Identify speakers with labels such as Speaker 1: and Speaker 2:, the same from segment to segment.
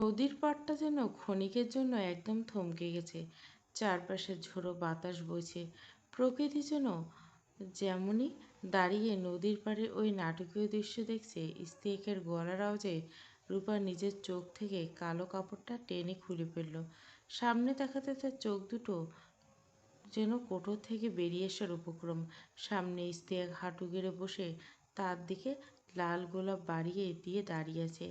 Speaker 1: নদীর পাড়টা যেন ক্ষণিকের জন্য একদম থমকে গেছে। চারপাশে ঝোড়ো বাতাস বইছে। প্রকৃতি যেন যেমনই দাঁড়িয়ে নদীর পাড়ে ওই নাটকীয় দৃশ্য দেখছে। স্ত্রীকের গলার আওয়াজে রূপা নিজের চোখ থেকে কালো কাপড়টা টেনে খুলে ফেলল। সামনে তাকাতে তার চোখ দুটো যেন কোটর থেকে বেরিয়ে আসার উপক্রম। সামনে ইস্তিয়াক হাঁটু গেড়ে বসে তার দিকে লাল গোলাপ বাড়িয়ে দিয়ে দাঁড়িয়ে আছে।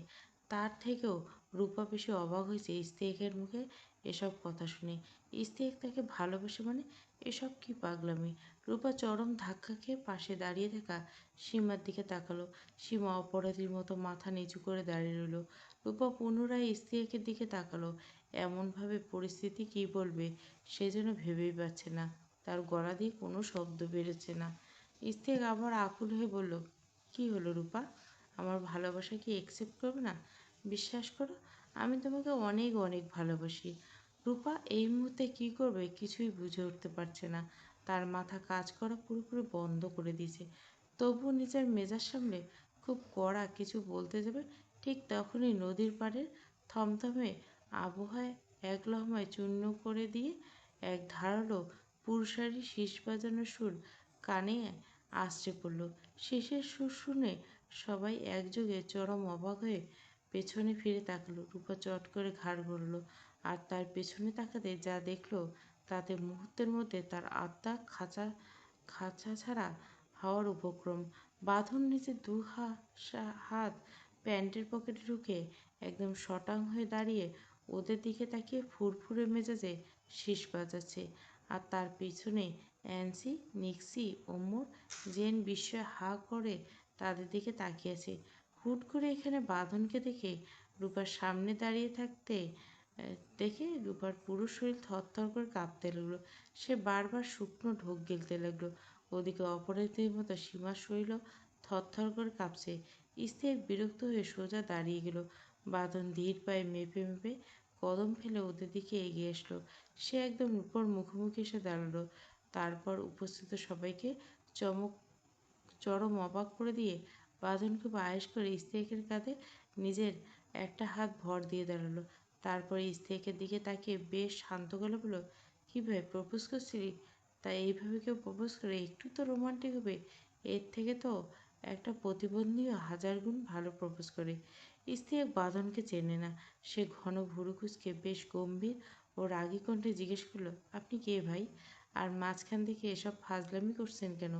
Speaker 1: তার থেকেও রূপা বেশি অবাক হয়েছে ইস্তিয়াকের মুখে এসব কথা শুনে। ইস্তিয়াক তাকে ভালোবাসে মানে এসব কি পাগলামি। রূপা চরম ধাক্কা খেয়ে পাশে দাঁড়িয়ে থাকা সীমার দিকে তাকালো। সীমা অপরাধীর মতো মাথা নিচু করে দাঁড়িয়ে রইল। রূপা পুনরায় ইস্তিয়াকের দিকে তাকালো। এমনভাবে পরিস্থিতি কী বলবে সে যেন ভেবেই পাচ্ছে না। তার গলা দিয়ে কোনো শব্দ বেরোচ্ছে না। ইস্তিয়াক আবার আকুল হয়ে বলল, কি হলো রূপা? আমার ভালোবাসা কি অ্যাকসেপ্ট করবে না? বিশ্বাস করো, আমি তোমাকে অনেক অনেক ভালোবাসি। রূপা এই মুহূর্তে কী করবে কিছুই বুঝে উঠতে পারছে না। তার মাথা কাজ করা পুরোপুরি বন্ধ করে দিয়েছে। তবুও নিজের মেজাজ সামলে খুব কড়া কিছু বলতে যাবে, ঠিক তখনই নদীর পাড়ের থমথমে আবহাওয়ায় এক লহমায় চূর্ণ করে দিয়ে এক ধারালো পুরুষালী শীষ বাজানোর সুর কানে আছড়ে পড়ল। শীষের সুর শুনে সবাই একযোগে চরম অবাক হয়ে পেছনে ফিরে তাকালো। রূপা চট করে ঘাড় ঘুরল, আর তার পেছনে তাকাতে যা দেখল তাতে মুহূর্তের মধ্যে তার আত্মা খাঁচা ছাড়া হওয়ার উপক্রম। বাঁধন নিচে হাত প্যান্টের পকেটে ঢুকে একদম শটাং হয়ে দাঁড়িয়ে ওদের দিকে তাকিয়ে ফুরফুরে মেজাজে শীষ বাজাচ্ছে। আর তার পিছনে অ্যান্সি, নিক্সি, ওমর, জেন বিস্ময়ে হা করে তাদের দিকে তাকিয়ে আছে। হুট করে এখানে বাঁধনকে দেখে রূপার সামনে দাঁড়িয়ে থাকতে দেখে রূপার পুরো শরীর থরথর করে কাঁপতে লাগলো। সে বারবার শুকনো ঢোক গিলতে লাগলো। ওদিকে অপরাধীর মতো সীমার শরীরও থরথর করে কাঁপছে। ইস্তিয়াক বিরক্ত হয়ে সোজা দাঁড়িয়ে গেল। বাঁধন ধীর পায়ে মেপে মেপে কদম ফেলে ওদের দিকে এগিয়ে আসলো। সে একদম রূপার মুখোমুখি এসে দাঁড়ালো। তারপর উপস্থিত সবাইকে চরম অবাক করে দিয়ে বাঁধন খুব আয়েশ করে ইস্তিয়াকের কাঁধে নিজের একটা হাত ভর দিয়ে দাঁড়ালো। তারপরে ইস্তিয়াকের দিকে তাকিয়ে বেশ শান্ত গলা বলল, কী ভাই, প্রপোজ করছিলি? তাই এইভাবে কেউ প্রপোজ করে একটু তো রোমান্টিক হবে। এর থেকে তো একটা প্রতিবন্ধীও হাজার গুণ ভালো প্রপোজ করে। ইস্তিয়াক বাঁধনকে চেনে না। সে ঘন ভুরু কুঁচকে বেশ গম্ভীর ও রাগী কণ্ঠে জিজ্ঞেস করলো, আপনি কে ভাই? আর মাঝখান থেকে এসব ফাজলামি করছেন কেন?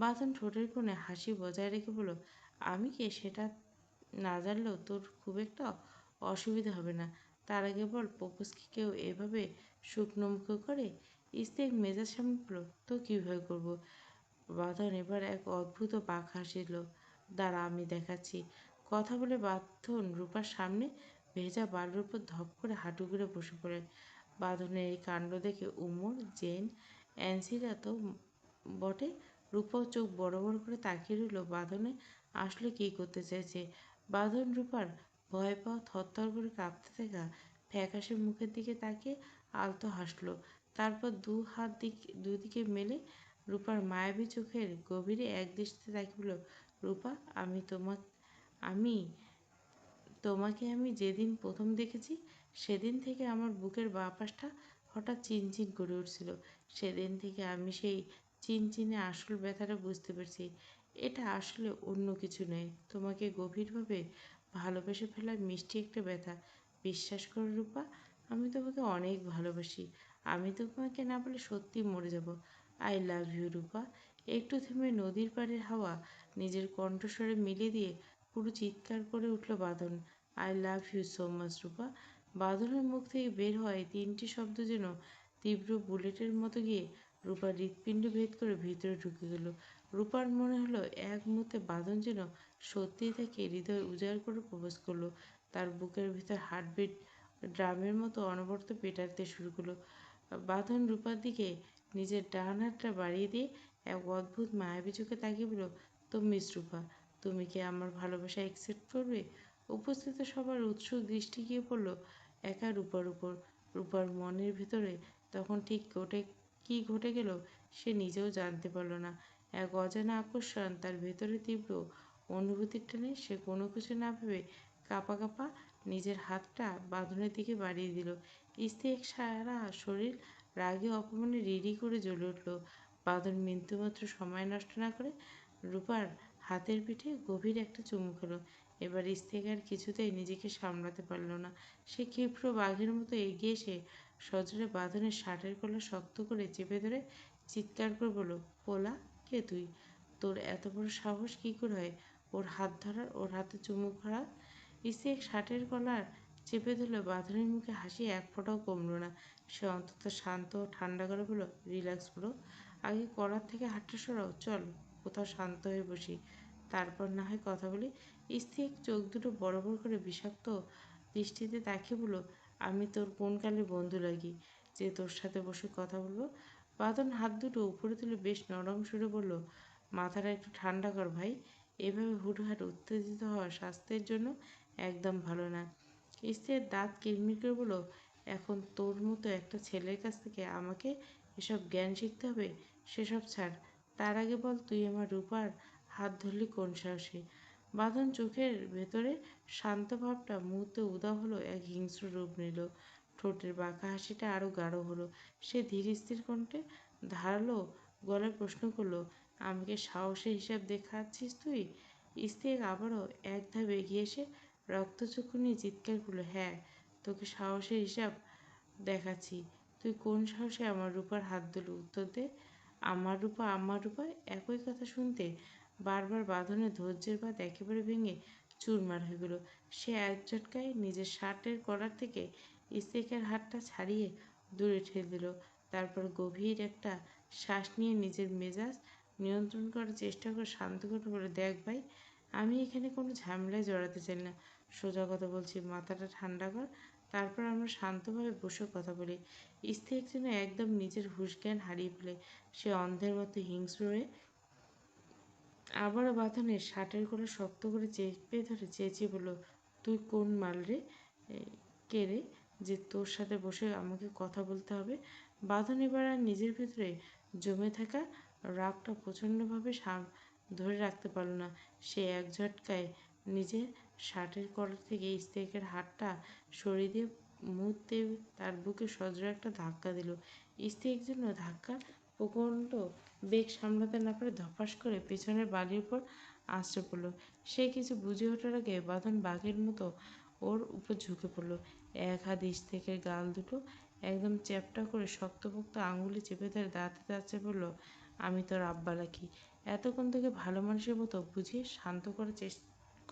Speaker 1: বাঁধন ঠোঁটের কোণে হাসি বজায় রেখে বলল, আমি কে সেটা না জানলেও তোর খুব একটা অসুবিধা হবে না। তার আগে বল, প্রপোজ কি কেউ এভাবে শুকনো মুখে করে? ইস্তিয়াক মেজাজ সামনে বলল, তো কীভাবে করবো? বাঁধন এবার এক অদ্ভুত বাঁক হাসিল। দাঁড়া, আমি দেখাচ্ছি। কথা বলে বাঁধন রূপার সামনে ভেজা বালুর উপর ধপ করে হাঁটু গেড়ে বসে পড়ে। বাঁধনের এই কাণ্ড দেখে উমর, জেন, অ্যান্সিরা তো বটে। রূপাও চোখ বড় বড় করে তাকিয়ে রইল বাঁধনে আসলে কী করতে চাইছে। বাঁধন রূপার ভয় পাওয়া থরথর করে কাঁপতে থাকা ফ্যাকাশে মুখের দিকে তাকিয়ে আলতো হাসলো। তারপর দুদিকে মেলে রূপার মায়াবী চোখের গভীরে একদৃষ্টিতে তাকিয়ে বলল, রূপা, আমি তোমাকে যেদিন প্রথম দেখেছি সেদিন থেকে আমার বুকের বাঁ পাশটা হঠাৎ চিনচিন করে উঠছিল। সেদিন থেকে আমি সেই চিনচিনে আসল ব্যথাটা বুঝতে পারছি। এটা আসলে অন্য কিছু নয়, তোমাকে গভীরভাবে ভালোবেসে ফেলার মিষ্টি একটা ব্যথা। বিশ্বাস করো রূপা, আমি তোমাকে অনেক ভালোবাসি। আমি তোমাকে না বলে সত্যি মরে যাব। আই লাভ ইউ রূপা। একটু থেমে নদীর পাড়ের হাওয়া নিজের কণ্ঠস্বরে মিলিয়ে দিয়ে পুরো চিৎকার করে উঠল Badhon, I love you so much Rupa. বাঁধনের মুখ থেকে বের হওয়া এই তিনটি শব্দ যেন তীব্র বুলেটের মতো গিয়ে রূপার হৃৎপিণ্ড ভেদ করে ভিতরে ঢুকে গেল। রূপার মনে হলো এক মুহূর্তে বাঁধন যেন সত্যিই তাকে হৃদয় উজাড় করে প্রপোজ করলো। তার বুকের ভিতর হার্টবিট ড্রামের মতো অনবরত পেটাতে শুরু করলো। বাঁধন রূপার দিকে নিজের ডান হাতটা বাড়িয়ে দিয়ে এক অদ্ভুত মায়াবী চোখে তাকিয়ে বলল, তো মিস রূপা, তুমি কি আমার ভালোবাসা অ্যাকসেপ্ট করবে? উপস্থিত সবার উৎসুক দৃষ্টি গিয়ে পড়ল একা রূপার উপর। রূপার মনের ভিতরে তখন ঠিক কী ঘটে গেল সে নিজেও জানতে পারল না। এক অজানা আকর্ষণ তার ভেতরে তীব্র অনুভূতির টানে সে কোনো কিছু না ভেবে কাঁপা কাঁপা নিজের হাতটা বাঁধনের দিকে বাড়িয়ে দিল। স্ত্রী সারা শরীর রাগে অপমানে রিরি করে জ্বলে উঠল। বাঁধন বিন্দুমাত্র সময় নষ্ট না করে রূপার হাতের পিঠে গভীর একটা চুমু খেলো। এবার স্ত্রী আর কিছুতেই নিজেকে সামলাতে পারল না। সে ক্ষিপ্র বাঘের মতো এগিয়ে এসে সজোরে বাঁধনের শার্টের কলার শক্ত করে চেপে ধরে চিৎকার করে বলল, পোলা, কে তুই? তোর এত বড় সাহস কী করে হয় ওর হাত ধরার, ওর হাতে চুমু খাওয়ার? স্ত্রী শার্টের কলার চেপে ধরলে বাঁধনের মুখে হাসি এক ফোঁটাও কমল না। সে অন্তত শান্ত ও ঠান্ডা করে বলল, রিল্যাক্স ব্রো, আগে কলার থেকে হাতটা সরাও, চল কোথাও শান্ত হয়ে বসি, তারপর না হয় কথা বলি। স্ত্রী চোখ দুটো বড় বড় করে বিষাক্ত দৃষ্টিতে তাকিয়ে বলল, আমি তোর কোন কালে বন্ধু লাগি যে তোর সাথে বসে কথা বলবো? বাঁধন হাত দুটো উপরে তুলে বেশ নরম সুরে বলল, মাথাটা একটু ঠান্ডা কর ভাই, এভাবে হুটহাট উত্তেজিত হওয়া স্বাস্থ্যের জন্য একদম ভালো না। স্ত্রীর দাঁত কিরমির করে বলল, এখন তোর মতো একটা ছেলের কাছ থেকে আমাকে এসব জ্ঞান শিখতে হবে? সেসব ছাড়, তার আগে বল তুই আমার রূপার হাত ধরলি কোন সাহসে? বাঁধন চোখের ভেতরে শান্ত ভাবটা মুহূর্তে উধাও হলো, এক হিংস্র রূপ নিল। ঠোঁটের বাঁকা হাসিটা আরও গাঢ় হলো। সে ধীর স্থির কণ্ঠে ধারালো গলায় প্রশ্ন করলো, আমাকে সাহসের হিসাব দেখাচ্ছিস তুই? স্ত্রী আবারও এক ধাপ এগিয়ে এসে রক্তচক্ষু নিয়ে চিৎকার করলো, হ্যাঁ, তোকে সাহসের হিসাব দেখাচ্ছি। তুই কোন সাহসে আমার রূপার হাত ধরলি? উত্তর দে। আমার রূপা, আমার রূপা, একই কথা শুনতে বারবার বাঁধনের ধৈর্যের বাঁধ একেবারে ভেঙে চুরমার হয়ে গেল। সে এক ঝটকায় নিজের শার্টের কলার থেকে স্ত্রীকের হাতটা ছাড়িয়ে দূরে ঠেলে দিল। তারপর গভীর একটা শ্বাস নিয়ে নিজের মেজাজ নিয়ন্ত্রণ করার চেষ্টা করে শান্ত করে বলে, দেখ ভাই, আমি এখানে কোনো ঝামেলায় জড়াতে চাই না। সোজা কথা বলছি, মাথাটা ঠান্ডা কর, তারপর আমরা শান্তভাবে বসে কথা বলি। স্ত্রী যেন একদম নিজের হুঁশ জ্ঞান হারিয়ে ফেলে। সে অন্ধের মতো হিংস্র হয়ে আবারও বাঁধনের শার্টের কলার শক্ত করে চেপে ধরে চেঁচিয়ে বলল, তুই কোন মাল রে? কে রে যে তোর সাথে বসে আমাকে কথা বলতে হবে? বাঁধন এবার আর নিজের ভেতরে জমে থাকা রাগটা প্রচণ্ডভাবে ধরে রাখতে পারল না। সে এক ঝটকায় নিজের শার্টের কলার থেকে স্ত্রীকের হাতটা সরিয়ে দিয়ে মুহূর্তে তার বুকে সজোরে একটা ধাক্কা দিল। স্ত্রীর জন্য ধাক্কা প্রচণ্ড বেগ সামলাতে না পারে ধপাস করে পেছনের বালির উপর আছড়ে পড়ল। সে কিছু বুঝে ওঠার আগে বাঁধন বাঘের মতো ওর উপর ঝুঁকে পড়ল। এক হাত স্ত্রীকের গাল দুটো একদম চ্যাপ্টা করে শক্তপোক্ত আঙুলে চেপে ধরে দাঁতে দাঁতে বলল, আমি তোর আব্বা লাকি। এতক্ষণ তোকে ভালো মানুষের মতো বুঝিয়ে শান্ত করার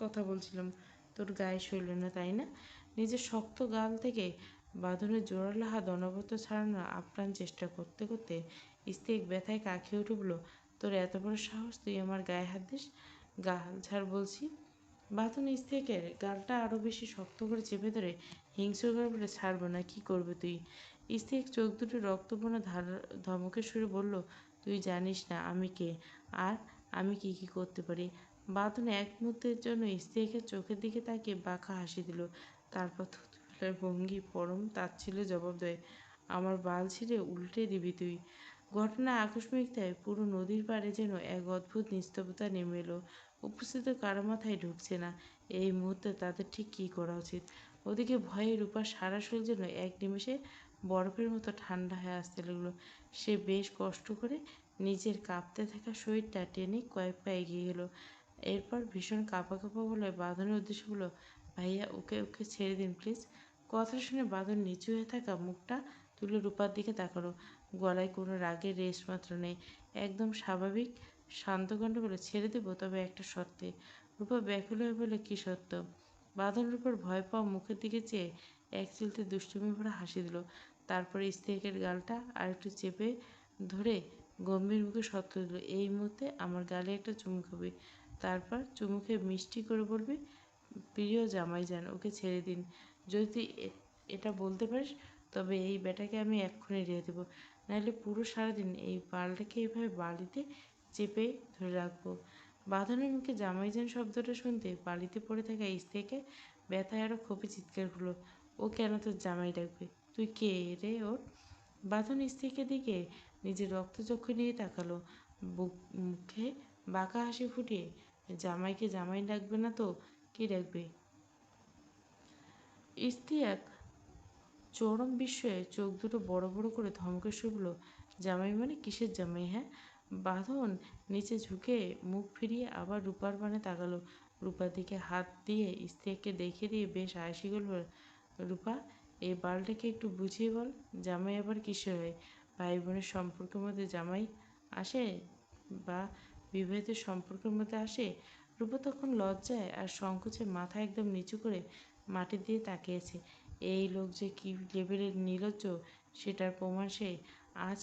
Speaker 1: কথা বলছিলাম, তোর গায়ে সইল না তাই না? নিজের শক্ত গাল থেকে বাঁধনের জোরালো হাত অনবরত ছাড়ানোর আপ্রাণ চেষ্টা করতে করতে স্ত্রী ব্যথায় কাঁকিয়ে উঠে বলল, তোর এত বড় সাহস, তুই আমার গায়ে হাত দিস? গাল ছাড় বলছি। বাঁধন স্ত্রীকে গালটা আরও বেশি শক্ত করে চেপে ধরে হিংস্র করে বলে, ছাড়বো না, কি করবে তুই? স্ত্রী চোখ দুটো রক্তবর্ণ ধমকের সুরে বলল, তুই জানিস না আমি কে আর আমি কি কি করতে পারি। বাঁধন এক মুহূর্তের জন্য স্ত্রীকে চোখের দিকে তাকিয়ে বাঁকা হাসি দিল। তারপর থুতু ফেলার ভঙ্গি পরম তাচ্ছিল্যে জবাব দেয়, আমার বাল ছিঁড়ে উল্টে দিবি তুই? ঘটনা আকস্মিকতায় পুরো নদীর পাড়ে যেন এক অদ্ভুত নিস্তব্ধতা নেমে এলো। উপস্থিত কারো মাথায় ঢুকছে না এই মুহূর্তে তাদের ঠিক কী করা উচিত। ওদিকে ভয়ে রূপার সারা শরীর যেন এক নিমেষে বরফের মতো ঠান্ডা হয়ে আসতে লাগলো। সে বেশ কষ্ট করে নিজের কাঁপতে থাকা শরীরটা টেনে কয়েক পা এগিয়ে গেল। এরপর ভীষণ কাঁপা কাঁপা বলে বাঁধনের উদ্দেশ্য বলল, ভাইয়া, ওকে ওকে ছেড়ে দিন প্লিজ। কথা শুনে বাঁধন নিচু হয়ে থাকা মুখটা তুলে রূপার দিকে তাকালো। গলায় কোনো রাগের রেশ মাত্র নেই, একদম স্বাভাবিক শান্ত কণ্ঠে বলে, ছেড়ে দেবো, তবে একটা শর্তে। রূপা ব্যাকুল হয়ে বলে, কী সত্য? বাঁধন রূপার ভয় পাওয়া মুখের দিকে চেয়ে এক চিলতে দুষ্টুমি ভরা হাসি দিল। তারপরে স্ত্রীকের গালটা আরেকটু চেপে ধরে গম্ভীর মুখে শর্ত দিল, এই মুহূর্তে আমার গালে একটা চুমু খাবি, তারপর চুমু খেয়ে মিষ্টি করে বলবি, প্রিয় জামাইজান, ওকে ছেড়ে দিন। যদি তুই এটা বলতে পারিস তবে এই বেটাকে আমি এক্ষুনি রেখে দেবো, নাহলে পুরো সারাদিন এই বালটাকে এইভাবে বালিতে চেপে ধরে রাখবো। বাঁধনের মুখে জামাইজান শব্দটা শুনতে বালিতে পড়ে থাকা স্ত্রীকে ব্যথায় আরও ক্ষোভে চিৎকার করলো, ও কেন তোর জামাই ডাকবে? তুই কে রে ওর? বাঁধন স্ত্রীকে দিকে নিজের রক্তচক্ষু নিয়ে তাকালো, মুখে বাঁকা হাসি ফুটিয়ে, জামাইকে জামাই ডাকবে না তো কি ডাকবে? ইস্তিয়াক চরম বিস্ময়ে চোখ দুটো বড় বড় করে ধমকেশে বলল, জামাই মানে কিসের জামাই? হ্যাঁ? বাঁধন নিচে ঝুঁকে মুখ ফিরিয়ে আবার রূপার পানে তাকালো। রূপার দিকে হাত দিয়ে ইস্তিয়াককে দেখিয়ে দিয়ে বেশ আয়েসি বলল, রূপা, এই বালটাকে একটু বুঝিয়ে বল, জামাই আবার কিসের হয়? ভাই বোনের সম্পর্কের মধ্যে জামাই আসে বা বিবাহিত সম্পর্কের মধ্যে আসে? রূপা তখন লজ্জায় আর সংকোচে মাথা একদম নিচু করে মাটির দিয়ে তাকিয়েছে। এই লোক যে কী লেভেলের নির্লজ্জ সেটার প্রমাণ সে আজ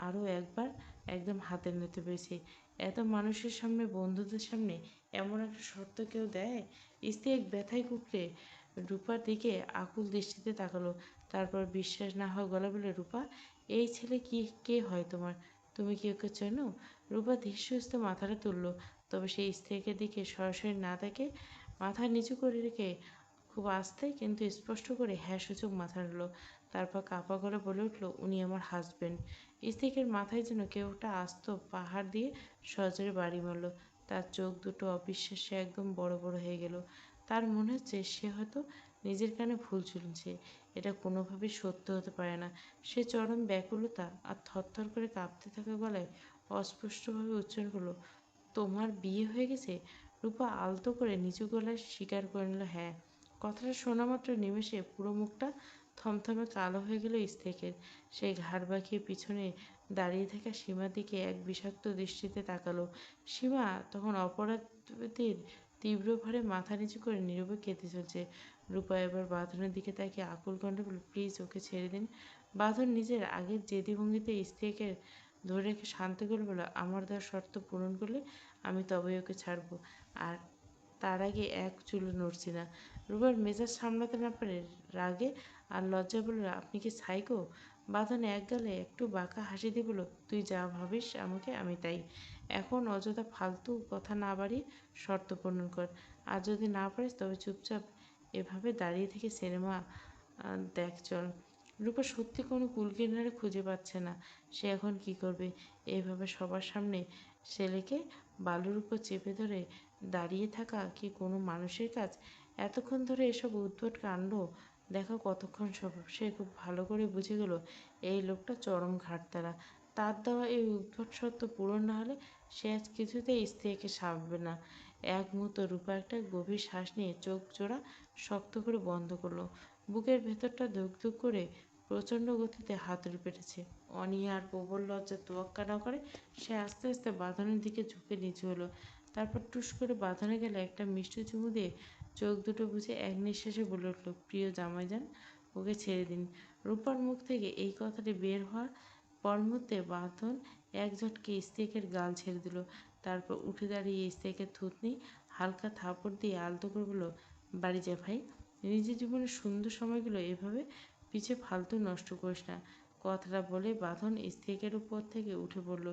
Speaker 1: আরও একবার একদম হাতের নাতে পেয়েছে। এত মানুষের সামনে, বন্ধুদের সামনে এমন একটা শর্ত কেউ দেয়? স্ত্রী এক ব্যথায় কুঁকড়ে রূপার দিকে আকুল দৃষ্টিতে তাকালো। তারপর বিশ্বাস না হওয়া গলা বলে, রূপা, এই ছেলে কে হয় তোমার? তুমি কি ওকে চেনো? রূপা ধীর মাথাটা তুলল, তবে সেই স্ত্রীকে দিকে সরাসরি না তাকে মাথা নিচু করে রেখে খুব আস্তে কিন্তু স্পষ্ট করে হ্যাঁ সূচক মাথা নাড়ল। তারপর কাঁপা গলা বলে উঠল, উনি আমার হাজবেন্ড। স্ত্রীকের মাথায় যেন কেউ একটা আস্ত পাহাড় দিয়ে সজোরে বাড়ি মারল। তার চোখ দুটো অবিশ্বাসে একদম বড় বড় হয়ে গেল। তার মনে হচ্ছে সে হয়তো নিজের কানে ভুল শুনছে। এটা কোনোভাবেই সত্য হতে পারে না। সে চরম ব্যাকুলতা আর থরথর করে কাঁপতে থাকা গলায় অস্পষ্টভাবে উচ্চারণ করলো, তোমার বিয়ে হয়ে গেছে? রূপা আলতো করে নিচু গলায় স্বীকার করে নিল, হ্যাঁ। কথাটা শোনা মাত্র নিমেষে পুরো মুখটা থমথমে কালো হয়ে গেল স্ত্রীকের। সে ঘাড় বাঁকিয়ে পিছনে দাঁড়িয়ে থাকা সীমার দিকে এক বিষাক্ত দৃষ্টিতে তাকালো। সীমা তখন অপরাধীর তীব্র ভারে মাথা নিচু করে নীরবে কেঁদে চলছে। রূপা এবার বাঁধনের দিকে তাকিয়ে আকুল কণ্ঠে বলল, প্লিজ ওকে ছেড়ে দিন। বাঁধন নিজের আগের জেদি ভঙ্গিতে স্ত্রীকে ধরে রেখে শান্ত করে বলল, আমার দেওয়ার শর্ত পূরণ করলে আমি তবেই ওকে ছাড়বো, আর তার আগে এক চুলও নড়ছি না। রুবার মেজাজ সামলাতে না পারে রাগে আর লজ্জায় বলল, আপনি কি সাইকো? বাঁধন এক গালে একটু বাঁকা হাসি দিয়ে বলল, তুই যা ভাবিস আমাকে আমি তাই। এখন অযথা ফালতু কথা না বাড়িয়ে শর্ত পূরণ কর। আর যদি না পারিস তবে চুপচাপ এভাবে দাঁড়িয়ে থেকে সিনেমা দেখ চল। রূপা সত্যি কোনো কুলকিনারে খুঁজে পাচ্ছে না। সে এখন কি করবে? এইভাবে সবার সামনে ছেলেকে বালুর উপর চেপে ধরে দাঁড়িয়ে থাকা কি কোনো মানুষের কাজ? এতক্ষণ ধরে এসব উদ্ভট কাণ্ড দেখা কতক্ষণ সম্ভব? সে খুব ভালো করে বুঝে গেল এই লোকটা চরম ঘাটতারা। তার দেওয়া এই উদ্ভট সত্য পূরণ না হলে সে আজ কিছুতেই স্ত্রীকে সামলাবে না। এক মুহূর্ত রূপা একটা গভীর শ্বাস নিয়ে চোখ জোড়া শক্ত করে বন্ধ করলো। বুকের ভেতরটা ধুক ধুক করে প্রচণ্ড গতিতে হাতুড়ি পেটেছে। অনীহা আর প্রবল লজ্জা তোয়াক্কা না করে সে আস্তে আস্তে বাঁধনের দিকে ঝুঁকে নিচু হলো। তারপর টুস করে বাঁধনে গেলে একটা মিষ্টি চুমু দিয়ে চোখ দুটো বুঝে এক নিঃশ্বাসে বলে উঠল, প্রিয় জামাইজান, ওকে ছেড়ে দিন। রূপার মুখ থেকে এই কথাটি বের হওয়ার পর মুহূর্তে বাঁধন এক ঝটকে স্ত্রীকের গাল ছেড়ে দিল। তারপর উঠে দাঁড়িয়ে স্ত্রীকে থুতনি হালকা থাপড় দিয়ে আলতো করে বলল, বাড়ি যা ভাই, নিজের জীবনের সুন্দর সময়গুলো এভাবে পিছে ফালতু নষ্ট করিস না। কথাটা বলে বাঁধন স্ত্রীকের উপর থেকে উঠে পড়ল।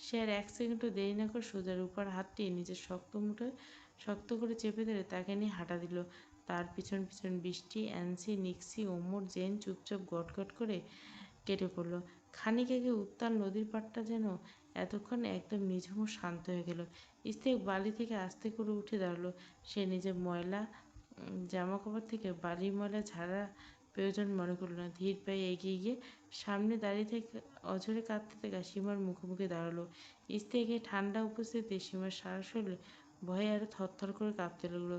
Speaker 1: সে আর এক সেকেন্ডও দেরি না করে সোজা রূপার হাতটি নিজের শক্ত মুঠোয় শক্ত করে চেপে ধরে তাকে নিয়ে হাঁটা দিল। তার পিছন পিছন বৃষ্টি, অ্যান্সি, নিক্সি, ওমর, জেন চুপচাপ গটগট করে কেটে পড়ল। খানিক আগে উত্তাল নদীর পাড়টা যেন এতক্ষণ একদম নিঝুম ও শান্ত হয়ে গেল। স্ত্রী বালি থেকে আস্তে করে উঠে দাঁড়ালো। সে নিজের ময়লা জামা কাপড় থেকে বালির ময়লা ঝাড়া প্রয়োজন মনে করল না। ধীর পায়ে এগিয়ে গিয়ে সামনে দাঁড়িয়ে থেকে অঝরে কাঁদতে থাকা সীমার মুখোমুখি দাঁড়ালো। স্ত্রীকে ঠান্ডা উপস্থিতিতে সীমার সারা শরীরে ভয়ে আরো থরথর করে কাঁপতে লাগলো।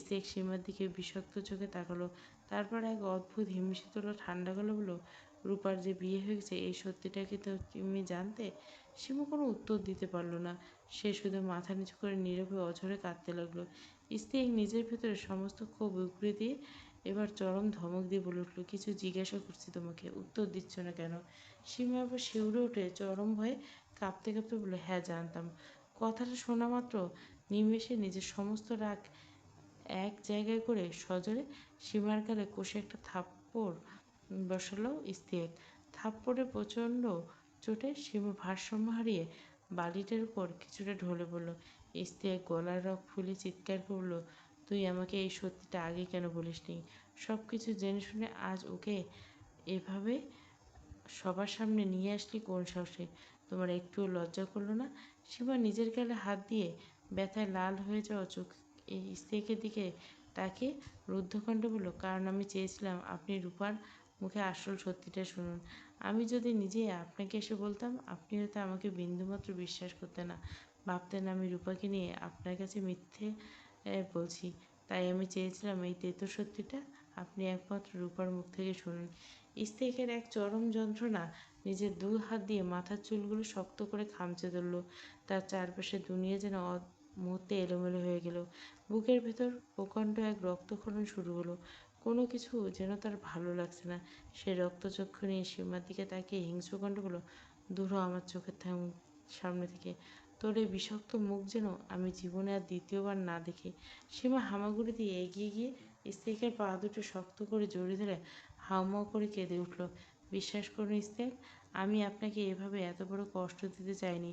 Speaker 1: স্ত্রী সীমার দিকে বিষাক্ত চোখে তাকালো। তারপর এক অদ্ভুত হিমশীতল ঠান্ডা গলা বলল, রূপার যে বিয়ে হয়ে গেছে এই সত্যিটা কি তো তুমি জানতে? সীমা কোনো উত্তর দিতে পারল না। সে শুধু মাথা নিচু করে নীরবে অঝরে কাঁদতে লাগলো। স্ত্রী নিজের ভেতরে সমস্ত ক্ষোভ উগড়ে দিয়ে এবার চরম ধমক দিয়ে বলে উঠল, কিছু জিজ্ঞাসা করছি তোমাকে, উত্তর দিচ্ছ না কেন? সীমা আবার শিউরে উঠে চরম ভয়ে কাঁপতে কাঁপতে বলল, হ্যাঁ জানতাম। কথাটা শোনা মাত্র নিমেষে নিজের সমস্ত রাগ এক জায়গায় করে সজোরে সীমার গালে কষে একটা থাপ্পড় বসালো স্ত্রী। থাপ্পড়ে প্রচণ্ড চোটে সীমা ভারসাম্য হারিয়ে বালিটার উপর কিছুটা ঢলে পড়ল। স্ত্রী গলার রগ ফুলে চিৎকার করল, তুই আমাকে এই সত্যিটা আগে কেন বলিসনি? সব কিছু জেনে শুনে আজ ওকে এভাবে সবার সামনে নিয়ে আসলি কোন সাহসে? তোমার একটুও লজ্জা করলো না? সীমা নিজের গালে হাত দিয়ে ব্যথায় লাল হয়ে যাওয়া চোখ এই স্ত্রীকে দিকে তাকে রুদ্ধকণ্ঠে বলল, কারণ আমি চেয়েছিলাম আপনি রূপার মুখে আসল সত্যিটা শুনুন। আমি যদি নিজে আপনাকে এসে বলতাম, আপনি হয়তো আমাকে বিন্দুমাত্র বিশ্বাস করতেন না, ভাবতেন আমি রূপাকে নিয়ে আপনার কাছে মিথ্যে বলছি। তাই আমি চেয়েছিলাম এই তেতো সত্যিটা আপনি একমাত্র রূপার মুখ থেকে শুনুন। ইস্তেকের এক চরম যন্ত্রণা নিজের দুই হাত দিয়ে মাথার চুলগুলো শক্ত করে খামচে ধরল। তার চারপাশে দুনিয়া যেন মুহূর্তে এলোমেলো হয়ে গেল। বুকের ভেতর প্রকাণ্ড এক রক্তক্ষরণ শুরু হলো। কোনো কিছু যেন তার ভালো লাগছে না। সে রক্তচক্ষু নিয়ে সীমার দিকে তাকিয়ে হিংস্রকাণ্ড বলল, দূর হ আমার চোখের সামনে থেকে। তোর এই বিষাক্ত মুখ যেন আমি জীবনে আর দ্বিতীয়বার না দেখি। সীমা হামাগুড়ি দিয়ে এগিয়ে গিয়ে স্ত্রীকের পা দুটো শক্ত করে জড়িয়ে ধরে হাউমাউ করে কেঁদে উঠল। বিশ্বাস করুন ইস্তেক, আমি আপনাকে এভাবে এত বড় কষ্ট দিতে চাইনি।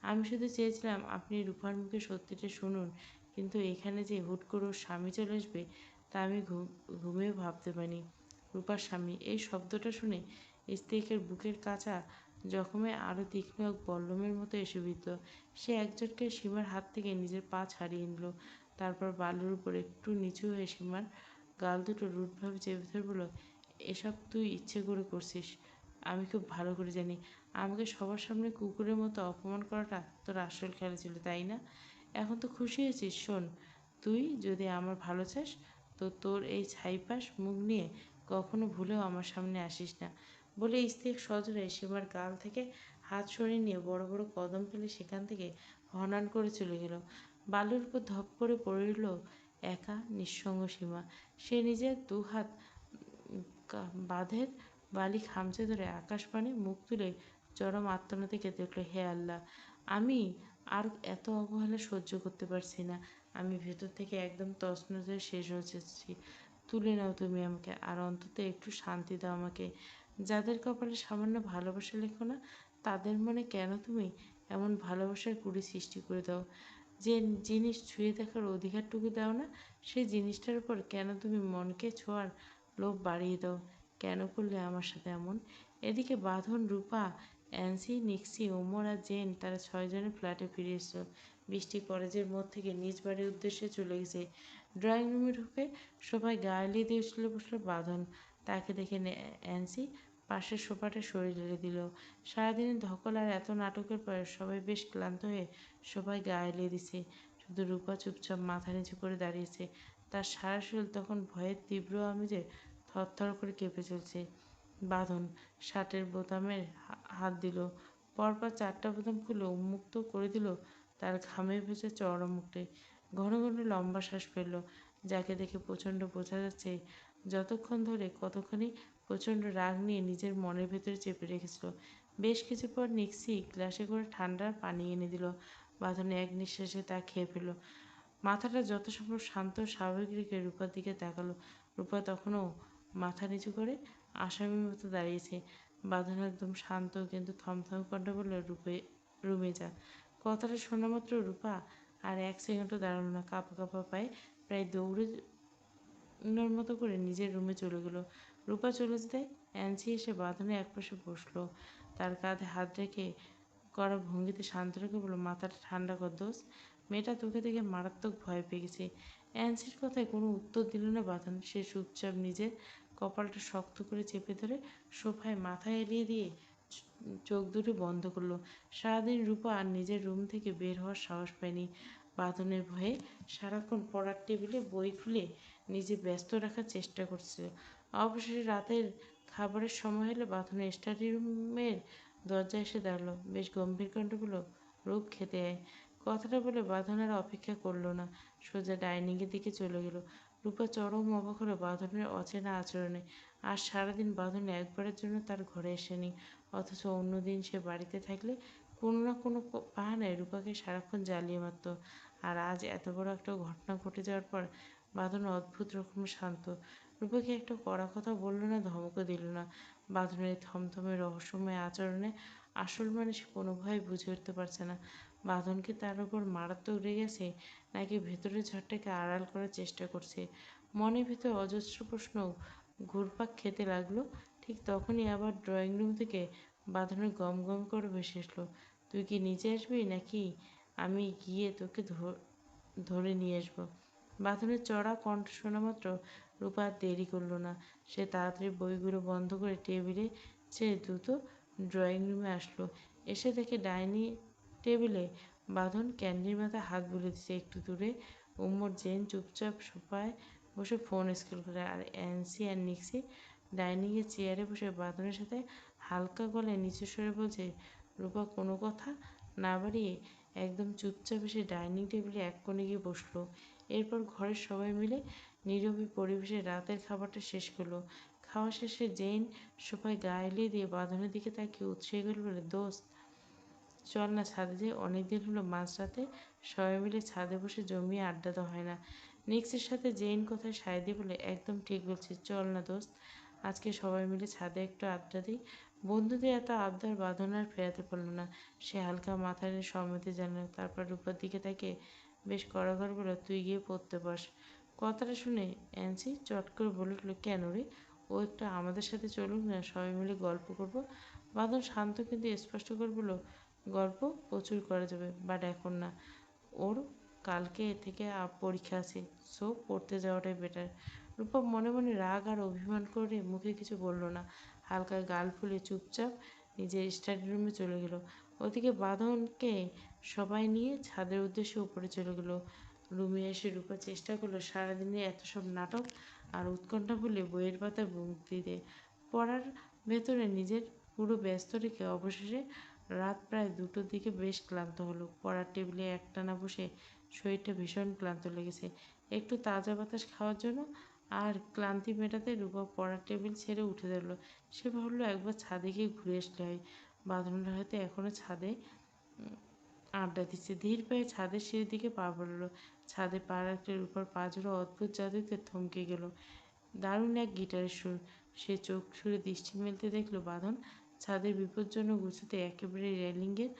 Speaker 1: আমি শুধু চেয়েছিলাম আপনি রূপার মুখে সত্যিটা শুনুন। কিন্তু এখানে যে হুট করে ওর স্বামী চলে আসবে তা আমি ঘুমেও ভাবতে পারিনি। রূপার স্বামী এই শব্দটা শুনে স্ত্রীকের বুকের কাঁচা জখমে আরও তীক্ষ্ণ এক বল্লমের মতো এসে বিঁধল। সে একজনকে সীমার হাত থেকে নিজের পা ছাড়িয়ে নিল। তারপর বালুর উপর একটু নিচু হয়ে সীমার গাল দুটো রুটভাবে চেপে ধরে বলল, এসব তুই ইচ্ছে করে করছিস। আমি খুব ভালো করে জানি আমাকে সবার সামনে কুকুরের মতো অপমান করাটা তোর আসল খেলা ছিল, তাই না? এখন তো খুশি হয়েছিস? শোন, তুই যদি আমার ভালো চাস তো তোর এই ছাইপাশ মুখ নিয়ে কখনো ভুলেও আমার সামনে আসিস না। বলে স্ত্রীক সজোরে সীমার গাল থেকে হাত সরিয়ে নিয়ে বড় বড় কদম ফেলে সেখান থেকে হনন করে চলে গেল। বালুর উপর ধপ করে পড়ল একা নিঃসঙ্গ সীমা। সে নিজের দুহাত বাঁধের বালি খামচে ধরে আকাশপানে মুখ তুলে চরম আত্মনাতে কেঁদে উঠল, হে আল্লাহ, আমি আর এত অবহেলা সহ্য করতে পারছি না। আমি ভেতর থেকে একদম তছনছ হয়ে শেষ হয়ে যাচ্ছি। তুলে নাও তুমি আমাকে, আর অন্তত একটু শান্তি দাও আমাকে। যাদের কপালে সামান্য ভালোবাসা লেখো না, তাদের মনে কেন তুমি এমন ভালোবাসার কুড়ি সৃষ্টি করে দাও? যে জিনিস ছুঁয়ে দেখার অধিকারটুকু দাও না, সেই জিনিসটার উপর কেন তুমি মনকে ছোঁয়ার লোভ বাড়িয়ে দাও? কেন করলে আমার সাথে এমন? এদিকে বাঁধন, রূপা, অ্যান্সি, নিক্সি, ওমর আর জেন তারা ছয়জনের ফ্ল্যাটে ফিরে এসেছিল। বৃষ্টি কলেজের মোড় থেকে নিজ বাড়ির উদ্দেশ্যে চলে গেছে। ড্রয়িং রুমে ঢুকে সবাই গা এলিয়ে দিয়ে চলে বসলো বাঁধন। তাকে দেখে অ্যান্সি পাশের সোফাটা সরিয়ে ঢেলে দিল। সারাদিনের ধকল আর এত নাটকের পরে সবাই বেশ ক্লান্ত হয়ে সবাই গা এলিয়ে দিছে। শুধু রূপা চুপচাপ মাথা নিচু করে দাঁড়িয়েছে। তার সারা শরীর তখন ভয়ের তীব্র আমেজে থরথর করে কেঁপে চলছে। বাঁধন শার্টের বোতামের হাত দিল। পরপর চারটা বোতাম খুলে উন্মুক্ত করে দিল তার ঘামে ভেজা চওড়া মুখটে। ঘন ঘন লম্বা শ্বাস ফেলল, যাকে দেখে প্রচণ্ড বোঝা যাচ্ছে যতক্ষণ ধরে কতখানি প্রচণ্ড রাগ নিয়ে নিজের মনের ভেতরে চেপে রেখেছিল। বেশ কিছু পর নিক্সি গ্লাসে করে ঠান্ডা পানি এনে দিল। বাঁধন এক নিঃশ্বাসে তা খেয়ে ফেলল। মাথাটা যত সম্ভব শান্ত স্বাভাবিক রেখে রূপার দিকে তাকালো। রূপা তখনও মাথা নিচু করে আসামির মতো দাঁড়িয়েছে। বাঁধন একদম শান্ত কিন্তু থমথম কণ্ঠে বলল, রুমে যা। কথাটা শোনা মাত্র রূপা আর এক সেকেন্ডও দাঁড়ালো না। কাঁপা কাঁপা পায়ে প্রায় দৌড়ানোর মতো করে নিজের রুমে চলে গেল। রূপা চলে যেতে অ্যান্সি এসে বাঁধনের একপাশে বসলো। তার কাঁধে হাত রেখে করা ভঙ্গিতে শান্ত রেখে বলল, মাথাটা ঠান্ডা কর দোস্ত, মেয়েটা তোকে দেখে মারাত্মক ভয় পেয়ে গেছে। অ্যান্সির কথায় কোনো উত্তর দিল না বাঁধন। সে চুপচাপ নিজের কপালটা শক্ত করে চেপে ধরে সোফায় মাথা এলিয়ে দিয়ে চোখ দুটো বন্ধ করলো। সারাদিন রূপা আর নিজের রুম থেকে বের হওয়ার সাহস পায়নি। বাঁধনের ভয়ে সারাক্ষণ পড়ার টেবিলে বই খুলে নিজে ব্যস্ত রাখার চেষ্টা করছিল। অবশেষে রাতের খাবারের সময় হলে বাঁধনের স্টাডি রুমের দরজায় এসে দাঁড়ালো। বেশ গম্ভীর কণ্ঠে বলল, রূপ খেতে আয়। কথাটা বলে বাঁধন আর অপেক্ষা করলো না, সোজা ডাইনিংয়ের দিকে চলে গেল। রূপা চরম অবাক হলো বাঁধনের অচেনা আচরণে। আর সারাদিন বাঁধন একবারের জন্য তার ঘরে আসেনি, অথচ অন্যদিন সে বাড়িতে থাকলে কোনো না কোনো বাহানায় রূপাকে সারাক্ষণ জ্বালিয়ে মারত। আর আজ এত বড় একটা ঘটনা ঘটে যাওয়ার পর বাঁধন অদ্ভুত রকমের শান্ত। রূপাকে একটা কড়া কথা বলল না, ধমকও দিল না। বাঁধনের থমথমে রহস্যময় আচরণে আসল মানে সে কোনোভাবেই বুঝে উঠতে পারছে না। বাঁধনকে তার উপর মারাত্মক রেগেছে নাকি ভেতরের ঝড়টাকে আড়াল করার চেষ্টা করছে। মনের ভেতর অজস্র প্রশ্ন ঘুরপাক খেতে লাগলো। ঠিক তখনই আবার ড্রয়িং রুম থেকে বাঁধনের গম গম করে ভেসে এসলো, তুই কি নিচে আসবি নাকি আমি গিয়ে তোকে ধরে নিয়ে আসবো? বাঁধনের চড়া কণ্ঠ শোনা মাত্র রূপা আর দেরি করলো না। সে তাড়াতাড়ি বইগুলো বন্ধ করে টেবিলে ছেড়ে দ্রুত ড্রয়িং রুমে আসলো। এসে দেখে ডাইনিং টেবিলে বাঁধন ক্যান্ডির মাথায় হাত বুলিয়ে দিচ্ছে। একটু দূরে উম্মর জেন চুপচাপ সোফায় বসে ফোন স্ক্রল করে, আর অ্যান্সি আর নিক্সি ডাইনিংয়ের চেয়ারে বসে বাঁধনের সাথে হালকা গলায় নিচু স্বরে বলছে। রূপা কোনো কথা না বাড়িয়ে একদম চুপচাপ এসে ডাইনিং টেবিলে এক কোণে গিয়ে বসলো। এরপর ঘরের সবাই মিলে নীরবে পরিবেশে রাতের খাবারটা শেষ করলো। খাওয়া শেষে জেন সোফায় গা এলিয়ে দিয়ে বাঁধনের দিকে তাকিয়ে উৎসাহী করে বলে, দোস্ত চল না ছাদে যাই, অনেকদিন হলো মাঝরাতে সবাই মিলে ছাদে বসে জমিয়ে আড্ডা দেওয়া হয় না। নিক্সের সাথে জেন কথায় সায় দিয়ে বলে, একদম ঠিক বলছিস, চল না দোস্ত, আজকে সবাই মিলে ছাদে একটু আড্ডা দিই। বন্ধুদের এত আবদার বাঁধন আর ফেরাতে পারল না। সে হালকা মাথা নিয়ে সম্মতি জানালো। তারপর রূপার দিকে তাকে বেশ কড়া করে বলল, তুই গিয়ে পড়তে বস। কথাটা শুনে অ্যান্সি চট করে বলে উঠল, কেন রে, ও একটু আমাদের সাথে চলুক না, সবাই মিলে গল্প করবো। বাঁধন শান্ত কিন্তু স্পষ্ট করে বলল, গল্প প্রচুর করা যাবে, বাট এখন না, ওর কালকে থেকে পরীক্ষা আছে, সো পড়তে যাওয়াটাই বেটার। রূপা মনে মনে রাগ আর অভিমান করে মুখে কিছু বলল না, হালকা গাল ফুলে চুপচাপ নিজের স্টাডি রুমে চলে গেল। ওদিকে বাঁধনকে সবাই নিয়ে ছাদের উদ্দেশ্যে উপরে চলে গেল। রুমে এসে রূপা চেষ্টা করলো সারাদিনের এত সব নাটক আর উৎকণ্ঠা ভুলে বইয়ের পাতায় মুখ দিতে, পড়ার ভেতরে নিজের পুরো ব্যস্ত রেখে। অবশেষে রাত প্রায় 2টোর দিকে বেশ ক্লান্ত হলো। পড়ার টেবিলে একটানা বসে শরীরটা ভীষণ ক্লান্ত লেগেছে। একটু তাজা বাতাস খাওয়ার জন্য আর ক্লান্তি মেটাতে রূপা পড়ার টেবিল ছেড়ে উঠে দাঁড়ালো। সে ভাবলো একবার ছাদে গিয়ে ঘুরে আসলে হয়, বাঁধনরা হয়তো এখনও ছাদে আড্ডা দিচ্ছে। ধীর পায়ে ছাদের সিঁড়ির দিকে পা বাড়ালো। ছাদে পা রাখলে রূপার পা জোড়া অদ্ভুত জাদুতে থমকে গেল। দারুণ এক গিটারের সুর। সে চোখ ছুঁড়ে দৃষ্টি মেলতে দেখলো বাঁধন ছাদের বিপজ্জনক উঁচুতে একেবারে রেলিংয়ের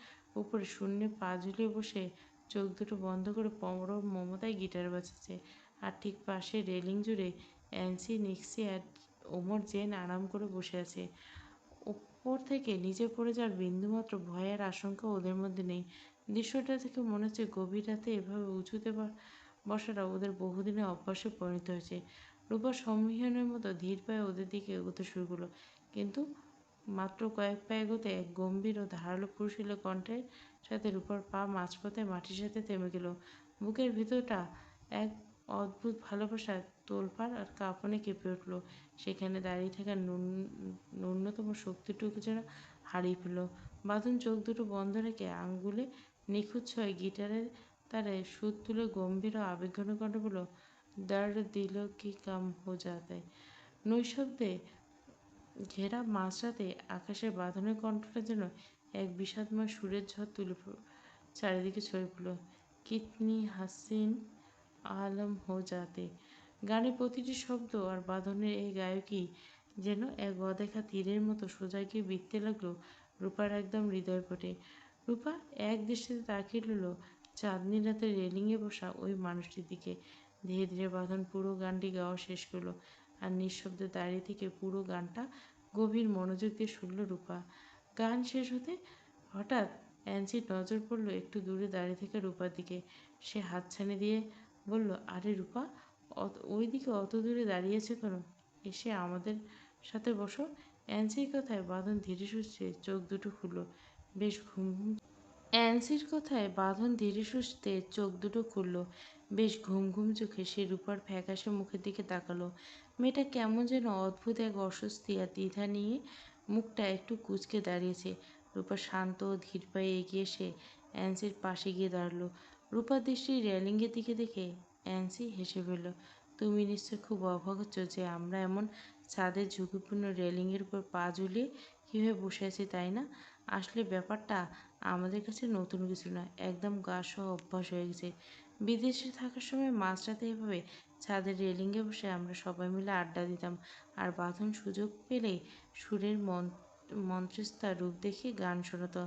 Speaker 1: উপরে শূন্যে পা ঝুলিয়ে বসে চোখ দুটো বন্ধ করে পরম মমতায় গিটার বাজাচ্ছে। আর ঠিক পাশে রেলিং জুড়ে অ্যান্সি, নিক্সি আর ওমর জেন আরাম করে বসে আছে। উপর থেকে নিচে পড়ে যাওয়ার বিন্দুমাত্র ভয় আর আশঙ্কা ওদের মধ্যে নেই। দৃশ্যটা থেকে মনে হচ্ছে গভীর রাতে এভাবে উঁচুতে বসাটা ওদের বহুদিনের অভ্যাসে পরিণত হয়েছে। রূপা সম্মিলনের মতো ধীর পায়ে ওদের দিকে এগোতে শুরু করলো, কিন্তু মাত্র কয়েক পা এগোতে এক গম্ভীর ও ধারালো পুরুষিল কণ্ঠের সাথে রূপার পা মাঝপথে মাটির সাথে থেমে গেল। বুকের ভিতরটা এক অদ্ভুত ভালোবাসার তোলপাড় আর কাঁপনে কেঁপে উঠল। সেখানে দাঁড়িয়ে থাকা ন্যূনতম শক্তিটুকু যেন হারিয়ে ফেলল। বাঁধন চোখ দুটো বন্ধ রেখে আঙ্গুলে নিখুঁত ছয় গিটারের তারে সুর তুলে গম্ভীর ও আবেগঘন কণ্ঠে বলল, দর্দ দিল কি কাম হো যাতা। নৈশব্দে ঘেরা মাঝরাতে আকাশের বাঁধনের কণ্ঠটা যেন এক বিষাদময় সুরের ঝড় তুলে চারিদিকে ছড়িয়ে পড়ল। কিতনি হাসিন আলম হো যাতে। গানের প্রতিটি শব্দ আর বাঁধনের এই গায়কী যেন এক অদেখা তীরের মতো সোজা গিয়ে বিঁধতে লাগলো রূপার একদম হৃদয়পটে। রূপা এক দৃষ্টিতে তাকিয়ে রইল চাঁদনি রাতের রেলিংয়ে বসা ওই মানুষটির দিকে। ধীরে ধীরে বাঁধন পুরো গানটি গাওয়া শেষ করলো, আর নিঃশব্দে দাঁড়িয়ে থেকে পুরো গানটা গভীর মনোযোগ দিয়ে শুনল রূপা। গান শেষ হতে হঠাৎ অ্যান্সির নজর পড়ল একটু দূরে দাঁড়িয়ে থেকে রূপার দিকে। সে হাতছানি দিয়ে বলল, আরে রূপা, ওই দিকে অত দূরে দাঁড়িয়েছে কেন? এসে আমাদের সাথে বসো। অ্যান্সির কথায় বাঁধন ধীরে সুস্থে চোখ দুটো খুলল। বেশ ঘুম ঘুম অ্যান্সির কথায় বাঁধন ধীরে সুস্থে চোখ দুটো খুলল। বেশ ঘুম ঘুম চোখে সে রূপার ফ্যাকাশে মুখের দিকে তাকালো। মেয়েটা কেমন যেন অদ্ভুত এক অস্বস্তি আর দ্বিধা নিয়ে মুখটা একটু কুঁচকে দাঁড়িয়েছে। রূপা শান্ত ও ধীর পায়ে এগিয়ে এসে অ্যান্সির পাশে গিয়ে দাঁড়ালো। রূপার দৃষ্টি রেলিংয়ের দিকে দেখে অ্যান্সি হেসে ফেলল। তুমি নিশ্চয় খুব অবাক হচ্ছ যে আমরা এমন ছাদের ঝুঁকিপূর্ণ রেলিংয়ের উপর পা ঝুলিয়ে কীভাবে বসে আছি, তাই না? আসলে ব্যাপারটা আমাদের কাছে নতুন কিছু না, একদম গা সহ অভ্যাস হয়ে গেছে। বিদেশে থাকার সময় মাঝরাতে এভাবে ছাদের রেলিংয়ে বসে আমরা সবাই মিলে আড্ডা দিতাম, আর বাঁধন সুযোগ পেলেই সুরের মন্ত্রস্তা রূপ দেখিয়ে গান শোনাতো।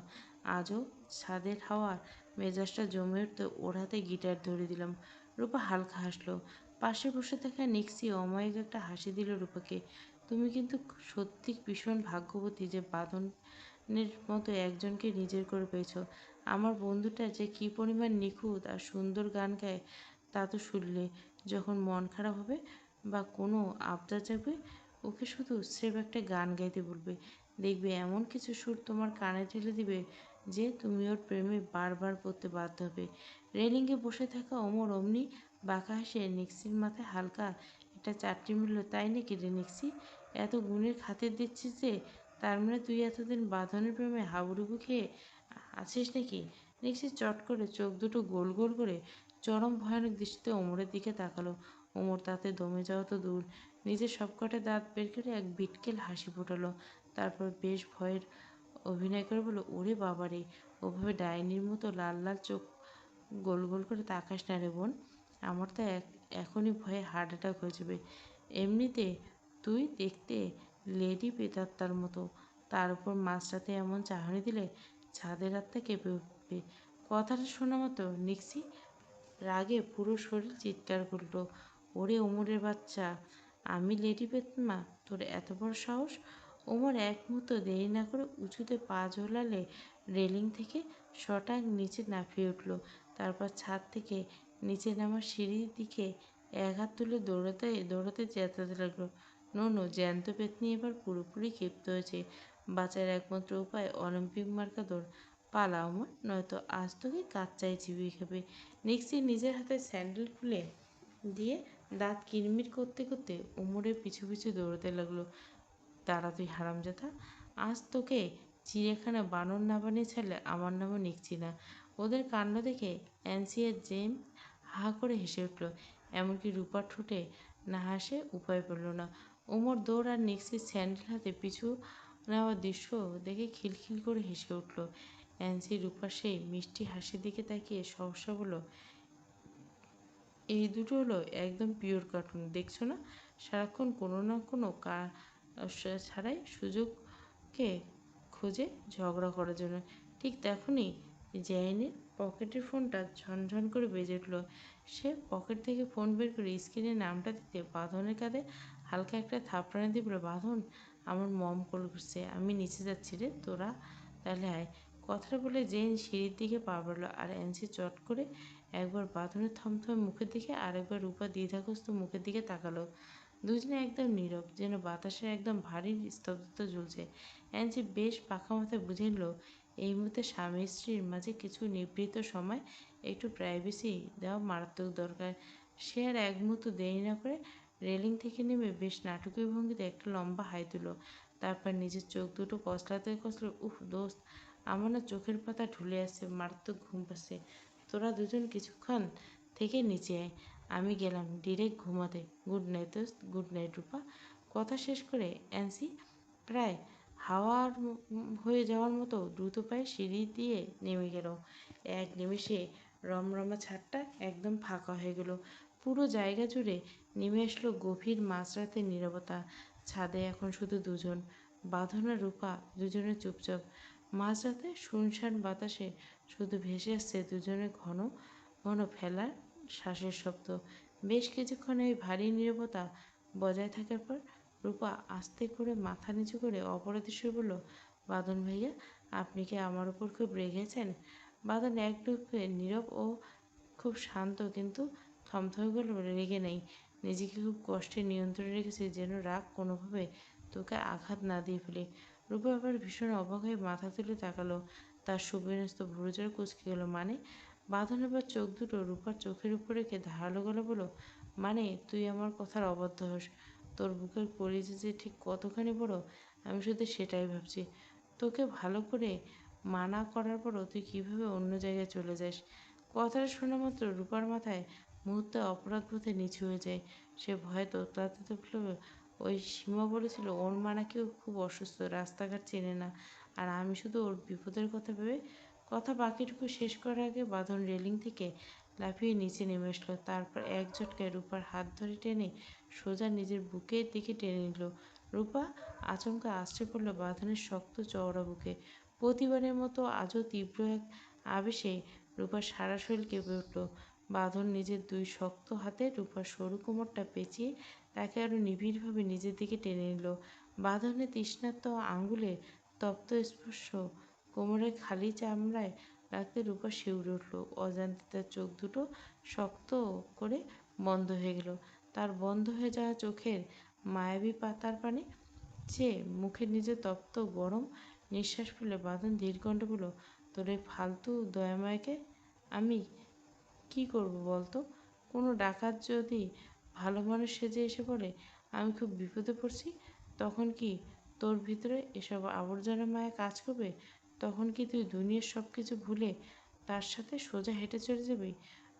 Speaker 1: আজও ছাদের হাওয়ার মেজাজটা জমে উঠতে ওর হাতে গিটার ধরে দিলাম। রূপা হালকা হাসলো। পাশে বসে থাকা নিক্সি অমায়িক একটা হাসি দিল রূপাকে। তুমি কিন্তু সত্যি ভীষণ ভাগ্যবতী যে বাঁধনের মতো একজনকে নিজের করে পেয়েছ। আমার বন্ধুটা যে কী পরিমাণ নিখুঁত আর সুন্দর গান গায় তা তো শুনলে। যখন মন খারাপ হবে বা কোনো আবদার জাগবে, ওকে শুধু স্রেফ একটা গান গাইতে বলবে। দেখবে এমন কিছু সুর তোমার কানে ঠেলে দিবে যে তুমি ওর প্রেমে বারবার পড়তে বাধ্য হবে। রেলিংয়ে বসে থাকা ওমর অমনি বাঁকা হাসে নিক্সির মাথায় হালকা একটা চারটি মিলল। তাই নাকি রে নিক্সি, এত গুণের খাতির দিচ্ছিস যে? তার মানে তুই এতদিন বাঁধনের প্রেমে হাবুডুবু খেয়ে আছিস নাকি? নিক্সি চট করে চোখ দুটো গোল গোল করে চরম ভয়ানক দৃষ্টিতে ওমরের দিকে তাকালো। ওমর তাতে দমে যাওয়া তো দূর, নিজের সবকটা দাঁত বের করে এক বিটকেল হাসি ফোটালো। তারপর বেশ ভয়ের অভিনয় করে বলল, ওরে বাবারে, ওভাবে ডাইনির মতো লাল লাল চোখ গোল গোল করে তাকাস না রে বোন। আমার তো এখনই ভয়ে হার্ট অ্যাটাক হয়ে যাবে। এমনিতে তুই দেখতে লেডি প্রেতাত্মার মতো, তার উপর মাঝরাতে এমন চাহনি দিলে ছাদের রাতটা কেঁপে উঠবে। কথাটা শোনা মাত্র নিক্সি রাগে পুরো শরীর চিৎকার করল। ওরে ওমরের বাচ্চা, আমি লেডি পেতমা? তোর এত বড় সাহস! ওমর এক মুহূর্ত দেরি না করে উঁচুতে পা ঝোলালে রেলিং থেকে শটাক নিচে লাফিয়ে উঠল। তারপর ছাদ থেকে নিচে নামার সিঁড়ির দিকে এক হাত তুলে দৌড়াতে দৌড়াতে চেঁচাতে লাগলো। নো নো, জ্যান্ত পেতনি এবার পুরোপুরি ক্ষিপ্ত হয়েছে। বাঁচার একমাত্র উপায় অলিম্পিক মার্কা দৌড়। পালা ওমর, নয়তো আজ তোকে কাচ্চায় চিবিয়ে খাবে। নিক্সি নিজের হাতে স্যান্ডেল খুলে দিয়ে দাঁত কিরমির করতে করতে ওমরের পিছু পিছু দৌড়াতে লাগলো। দাঁড়া তুই হারামজাদা, আজ তোকে চিড়িয়াখানা বানর না বানিয়ে ছাড়লে আমার নামও নিচ্ছি না। ওদের কাণ্ড দেখে অ্যান্সি আর জেমস হা করে হেসে উঠল। এমনকি রূপার ঠোঁটে না হাসে উপায় পেল না। ওমর দৌড় আর নিক্সির স্যান্ডেল হাতে পিছু নেওয়ার দৃশ্য দেখে খিলখিল করে হেসে উঠল। অ্যান্সি রূপার সেই মিষ্টি হাসির দিকে তাকিয়ে সহসা বলল, এই দুটো হলো একদম পিওর কার্টুন, দেখছো না? সারাক্ষণ কোনো না কোনো ছাড়াই সুযোগকে খোঁজে ঝগড়া করার জন্য। ঠিক তখনই জ্যানের পকেটের ফোনটা ঝনঝন করে বেজে উঠল। সে পকেট থেকে ফোন বের করে স্ক্রিনে নামটা দিতে বাঁধনের কাঁধে হালকা একটা থাপড়ানি দিয়ে বলে, বাঁধন, আমার মম কল করছে, আমি নিচে যাচ্ছি রে, তোরা তাহলে আয়। কথাটা বলে জেন সিঁড়ির দিকে পা বাড়ল আর অ্যান্সি চট করে একবার বাঁধনের থমথমে মুখের দিকে আর একবার রূপা দ্বিধাগ্রস্ত মুখের দিকে তাকালো। দুজনে একদম নীরব, যেন বাতাসে একদম ভারী স্তব্ধতা ঝুলছে। অ্যান্সি বেশ পাখা মাথায় বুঝে নিল এই মুহূর্তে স্বামী স্ত্রীর মাঝে কিছু নিভৃত সময় একটু প্রাইভেসি দেওয়া মারাত্মক দরকার। সে আর এক মুহূর্ত দেরি না করে রেলিং থেকে নেমে বেশ নাটকীয় ভঙ্গিতে একটা লম্বা হাই তুল। তারপর নিজের চোখ দুটো কসলাতে কসলে, উফ দোস্ত, আমার না চোখের পাতা ঢুলে আসছে, মারাত্মক ঘুম পাচ্ছে। তোরা দুজন কিছুক্ষণ থেকে নিচে আয়, আমি গেলাম ডিরেক্ট ঘুমাতে। গুড নাইট দোস্ত, গুড নাইট রূপা। কথা শেষ করে অ্যান্সি প্রায় হাওয়ার হয়ে যাওয়ার মতো দ্রুত পায়ে সিঁড়ি দিয়ে নেমে গেল। এক নিমেষে রমরমা ছাদটা একদম ফাঁকা হয়ে গেল। পুরো জায়গা জুড়ে নেমে আসলো গভীর মাঝরাতের নীরবতা। ছাদে এখন শুধু দুজন, বাঁধন আর রূপা, দুজনে চুপচাপ। মাঝরাতে শুনশান বাতাসে শুধু ভেসে আসছে দুজনের ঘন ঘন ফেলার শ্বাসের শব্দ। বেশ কিছুক্ষণ এই ভারী নীরবতা বজায় থাকার পর রূপা আস্তে করে মাথা নিচু করে অপরাধী সুরে বলল, বাঁধন ভাইয়া, আপনি কি আমার উপর খুব রেগেছেন? বাঁধন এক ঢুকে নীরব ও খুব শান্ত, কিন্তু থমথমে বলল, রেগে নেই, নিজেকে খুব কষ্টে নিয়ন্ত্রণে রেখেছে যেন রাগ কোনোভাবে তোকে আঘাত না দিয়ে ফেলে। রূপা আবার ভীষণ অবাক হয়ে মাথা তুলে তাকালো। তার সুবিন্যস্ত ভুরুজোড় কুঁচকে গেল। মানে? বাঁধন এবার চোখ দুটো রূপার চোখের উপর রেখে ধারালো গলা বলল, মানে তুই আমার কথার অবাধ্য হোস? তোর বুকের কলিজা যে ঠিক কতখানি বড় আমি শুধু সেটাই ভাবছি। তোকে ভালো করে মানা করার পরও তুই কীভাবে অন্য জায়গায় চলে যাস? কথাটা শোনা মাত্র রূপার মাথায় মুহূর্তে অপরাধবোধে নিচু হয়ে যায়। সে ভয়ে তোতলাতে তোতলে, ওই সীমা বলেছিল ওর মা নাকি খুব অসুস্থ, রাস্তাঘাট চেনে না, আর আমি শুধু ওর বিপদের কথা ভেবে। কথা বাকিটুকু শেষ করার আগে বাঁধন রেলিং থেকে লাফিয়ে নিচে নেমে আসলো। তারপর এক ঝটকায় রূপার হাত ধরে টেনে সোজা নিজের বুকের দিকে টেনে নিল। রূপা আচমকা আছড়ে পড়ল বাঁধনের শক্ত চওড়া বুকে। প্রতিবারের মতো আজও তীব্র এক আবেশে রূপার সারা শরীর কেঁপে উঠল। বাঁধন নিজের দুই শক্ত হাতে রূপার সরু কোমরটা পেঁচিয়ে তাকে আরো নিবিড়ভাবে নিজের দিকে টেনে নিল। বাঁধনের তৃষ্ণার্ত আঙ্গুলে তপ্ত স্পর্শ কোমরের খালি চামড়ায় লাগতে রূপা শিউরে উঠল। অজান্তে তার চোখ দুটো শক্ত করে বন্ধ হয়ে গেল। তার বন্ধ হয়ে যাওয়া চোখের মায়াবী পাতার পানে চেয়ে মুখে নিজের তপ্ত গরম নিঃশ্বাস ফেলে বাঁধন ধীরকণ্ঠে বলল, তোর এই ফালতু দয়াময়কে আমি কি করব বলতো? কোনো ডাকাত যদি ভালো মানুষ সেজে এসে বলে আমি খুব বিপদে পড়ছি, তখন কি তোর ভিতরে এসব আবর্জনা মায়া কাজ করবে? তখন কি তুই দুনিয়ার সব কিছু ভুলে তার সাথে সোজা হেঁটে চলে যাবি?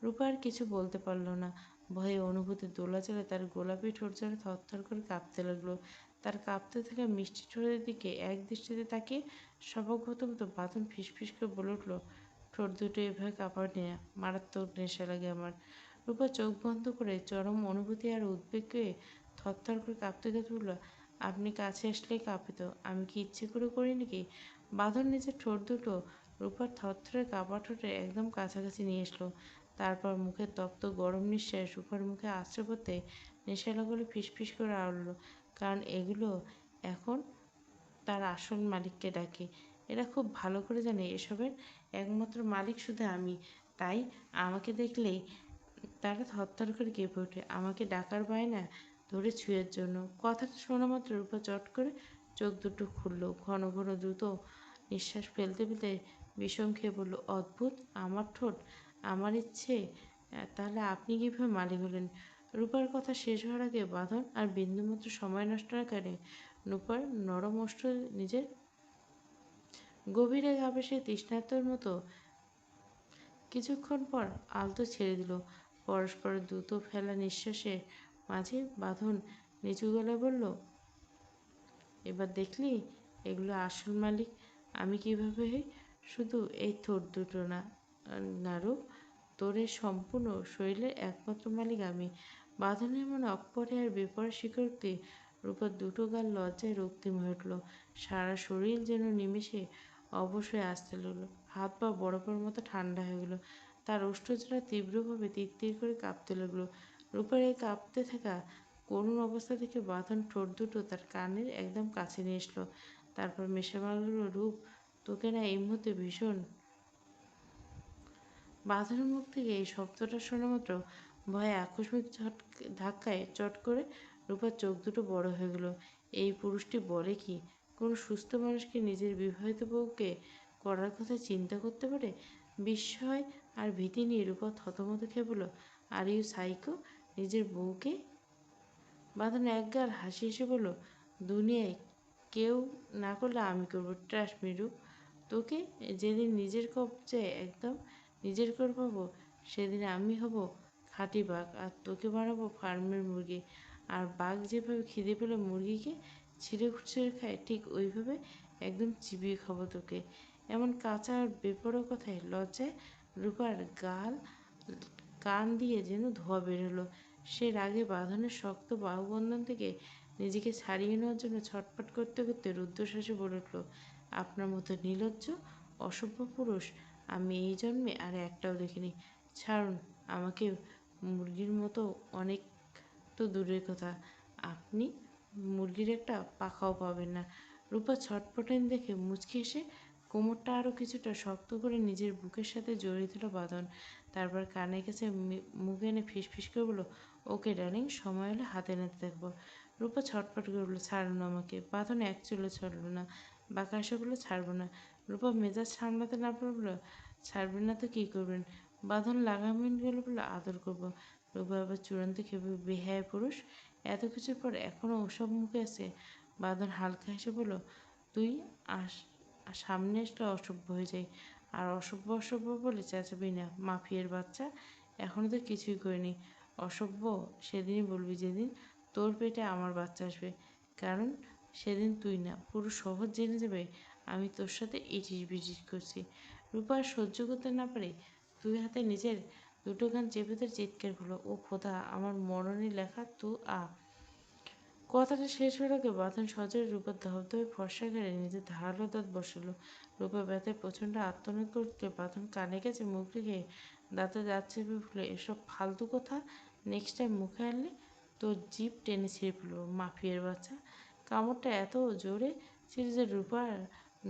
Speaker 1: রূপা আর কিছু বলতে পারল না। ভয়ে অনুভূতির দোলাচলে তার গোলাপি ঠোঁট যেন থরথর করে কাঁপতে লাগলো। তার কাঁপতে থাকা মিষ্টি ঠোঁটের দিকে এক দৃষ্টিতে তাকিয়ে স্বভাবগত মতো বাঁধন ফিসফিস করে বলে উঠল, ঠোঁট দুটো এভাবে কাঁপানি না, মারাত্মক নেশা লাগে আমার। রূপা চোখ বন্ধ করে চরম অনুভূতি আর উদ্বেগে থরথর করে কাঁপতে কাঁপতে বলল, আপনি কাছে আসলেই কাঁপে তো, আমি কি ইচ্ছে করে করি নাকি? বাঁধন নিজের ঠোঁট দুটো রূপার থরথরে কাঁপা ঠোঁটে একদম কাছাকাছি নিয়ে আসলো। তারপর মুখের তপ্ত গরম নিঃশ্বাস রূপার মুখে আশ্রয় করতে নেশা লাগলে ফিসফিস করে আওড়ালো, কারণ এগুলো এখন তার আসল মালিককে ডাকে। এরা খুব ভালো করে জানে এসবের একমাত্র মালিক শুধু আমি। তাই আমাকে দেখলেই তারা থরথর করে কেঁপে ওঠে, আমাকে ডাকার বায়না ধরে ছুঁয়ের জন্য। কথাটা শোনা মাত্র রূপা চট করে চোখ দুটো খুলল। ঘন ঘন দ্রুত নিঃশ্বাস ফেলতে ফেলতে বিষম খেয়ে বলল, অদ্ভুত, আমার ঠোঁট, আমার ইচ্ছে, তাহলে আপনি কীভাবে মালিক হলেন? রূপার কথা শেষ হওয়ার আগে বাঁধন আর বিন্দুমাত্র সময় নষ্ট না করে রূপার নরম ওষ্ঠ নিজের গভীর এক আবেশে তৃষ্ণার্তের মতো কিছুক্ষণ পর আলতো ছেড়ে দিল। পরস্পরের দ্রুত ফেলা নিঃশ্বাসের মাঝে বাঁধন নিচু গলায় বলল, এবার দেখলি এগুলো আসল মালিক আমি কিভাবে হই? শুধু এই ঠোঁট দুটো না, নারু, তোর এই সম্পূর্ণ শরীরের একমাত্র মালিক আমি। বাঁধনের এমন অকপটে আর বেপরোয়া স্বীকারোক্তি রূপার দুটো গাল লজ্জায় রক্তিম হয়ে উঠল। সারা শরীর যেন নিমেষে অবশ হয়ে আসতে লাগলো। হাত পা বরফের মতো ঠান্ডা হয়ে গেল। তার ওষ্ঠজোড়া তীব্রভাবে তিরতির করে কাঁপতে লাগলো। রূপার এই কাঁপতে থাকা করুণ অবস্থা দেখে বাঁধন ঠোঁট দুটো তার কানের একদম কাছে নিয়ে আসলো। তারপর মেশে বলল, রূপ, তোকে না এই মুহূর্তে ভীষণ। বাঁধনের মুখ থেকে এই শব্দটা শোনা মাত্র ভয়ে আকস্মিক ধাক্কায় চট করে রূপার চোখ দুটো বড় হয়ে গেল। এই পুরুষটি বলে কি, কোনো সুস্থ মানুষকে নিজের বিবাহিত বউকে করার কথা চিন্তা করতে পারে? বিস্ময় আর ভীতি নিয়ে রূপা থতমত খেয়ে বলল, আর ইউ সাইকো, নিজের বউকে? বাঁধন একগাল হাসি হেসে বলল, দুনিয়ায় কেউ না করলে আমি করবো, ট্রাস্ট মি রূপ। তোকে যেদিন নিজের কবজায় একদম নিজের করে পাবো, সেদিন আমি হব খাঁটি বাঘ, আর তোকে বানাবো ফার্মের মুরগি। আর বাঘ যেভাবে খিদে পেলে মুরগিকে ছিঁড়ে ছিঁড়ে খায়, ঠিক ওইভাবে একদম চিবিয়ে খাবো তোকে। এমন কাঁচা আর বেপরোয়া কথায় লজ্জায় রূপার গাল কান দিয়ে যেন ধোঁয়া বের হলো। সে রাগে বাঁধনের শক্ত বাহুবন্ধন থেকে নিজেকে ছাড়িয়ে নেওয়ার জন্য ছটফট করতে করতে রুদ্ধশ্বাসে বলে উঠল, আপনার মতো নির্লজ্জ অসভ্য পুরুষ আমি এই জন্মে আর একটাও দেখিনি। ছাড়ুন আমাকে, মুরগির মতো অনেক তো দূরের কথা, আপনি মুরগির একটা পাখাও পাবেন না। রূপা ছটফটানি দেখে মুচকি এসে কোমরটা আরও কিছুটা শক্ত করে নিজের বুকের সাথে জড়িয়ে দিল বাঁধন। তারপর কানের কাছে মুখ এনে ফিসফিস করে বলল, ওকে ডার্লিং, সময় হলে হাতে নাতে দেখবো। রূপা ছটফট করে বলল, ছাড়ুন আমাকে। বাঁধন এক চুলো ছাড়ল না, বাঁকা এসে বললো, ছাড়বো না। রূপা মেজাজ সামলাতে না পারে বলল, ছাড়বেন না তো কী করবেন? বাঁধন লাগামহীন গেলে বলল, আদর করবো। রূপা আবার চূড়ান্ত খেপে, বেহায়া পুরুষ, এত কিছুর পর এখনও ওসব মুখে আছে? বাঁধন হালকা হেসে বলল, তুই আস সামনে আসলে অসভ্য হয়ে যায়, আর অসভ্য অসভ্য বলে চেঁচাবি না, মাফিয়ার বাচ্চা। এখনও তো কিছুই করিনি। অসভ্য সেদিনই বলবি যেদিন তোর পেটে আমার বাচ্চা আসবে, কারণ সেদিন তুই না, পুরো শহর জেনে যাবে আমি তোর সাথে ইটিস বিটিস করছি। রূপা আর সহ্য করতে না পারে দুই হাতে নিজের দুটো কান চেপে ধরে চিৎকার করলো, ও খোদা, আমার মরণে লেখা তু আ। কথাটা শেষ হওয়ার আগে বাঁধন সজোরে রূপার ধবধবে ফর্সা ঘাড়ে নিজের ধারালো দাঁত বসালো। রূপা ব্যথায় প্রচণ্ড আর্তনাদ করতে বাঁধন কানে কাছে মুখ রেখে দাঁতে দাঁত চেপে বলল, এসব ফালতু কথা নেক্সট টাইম মুখে আনলে তোর জিভ টেনে ছিঁড়ে ফেলবো, মাফিয়ার বাচ্চা। কামড়টা এত জোরে ছিল যে রূপার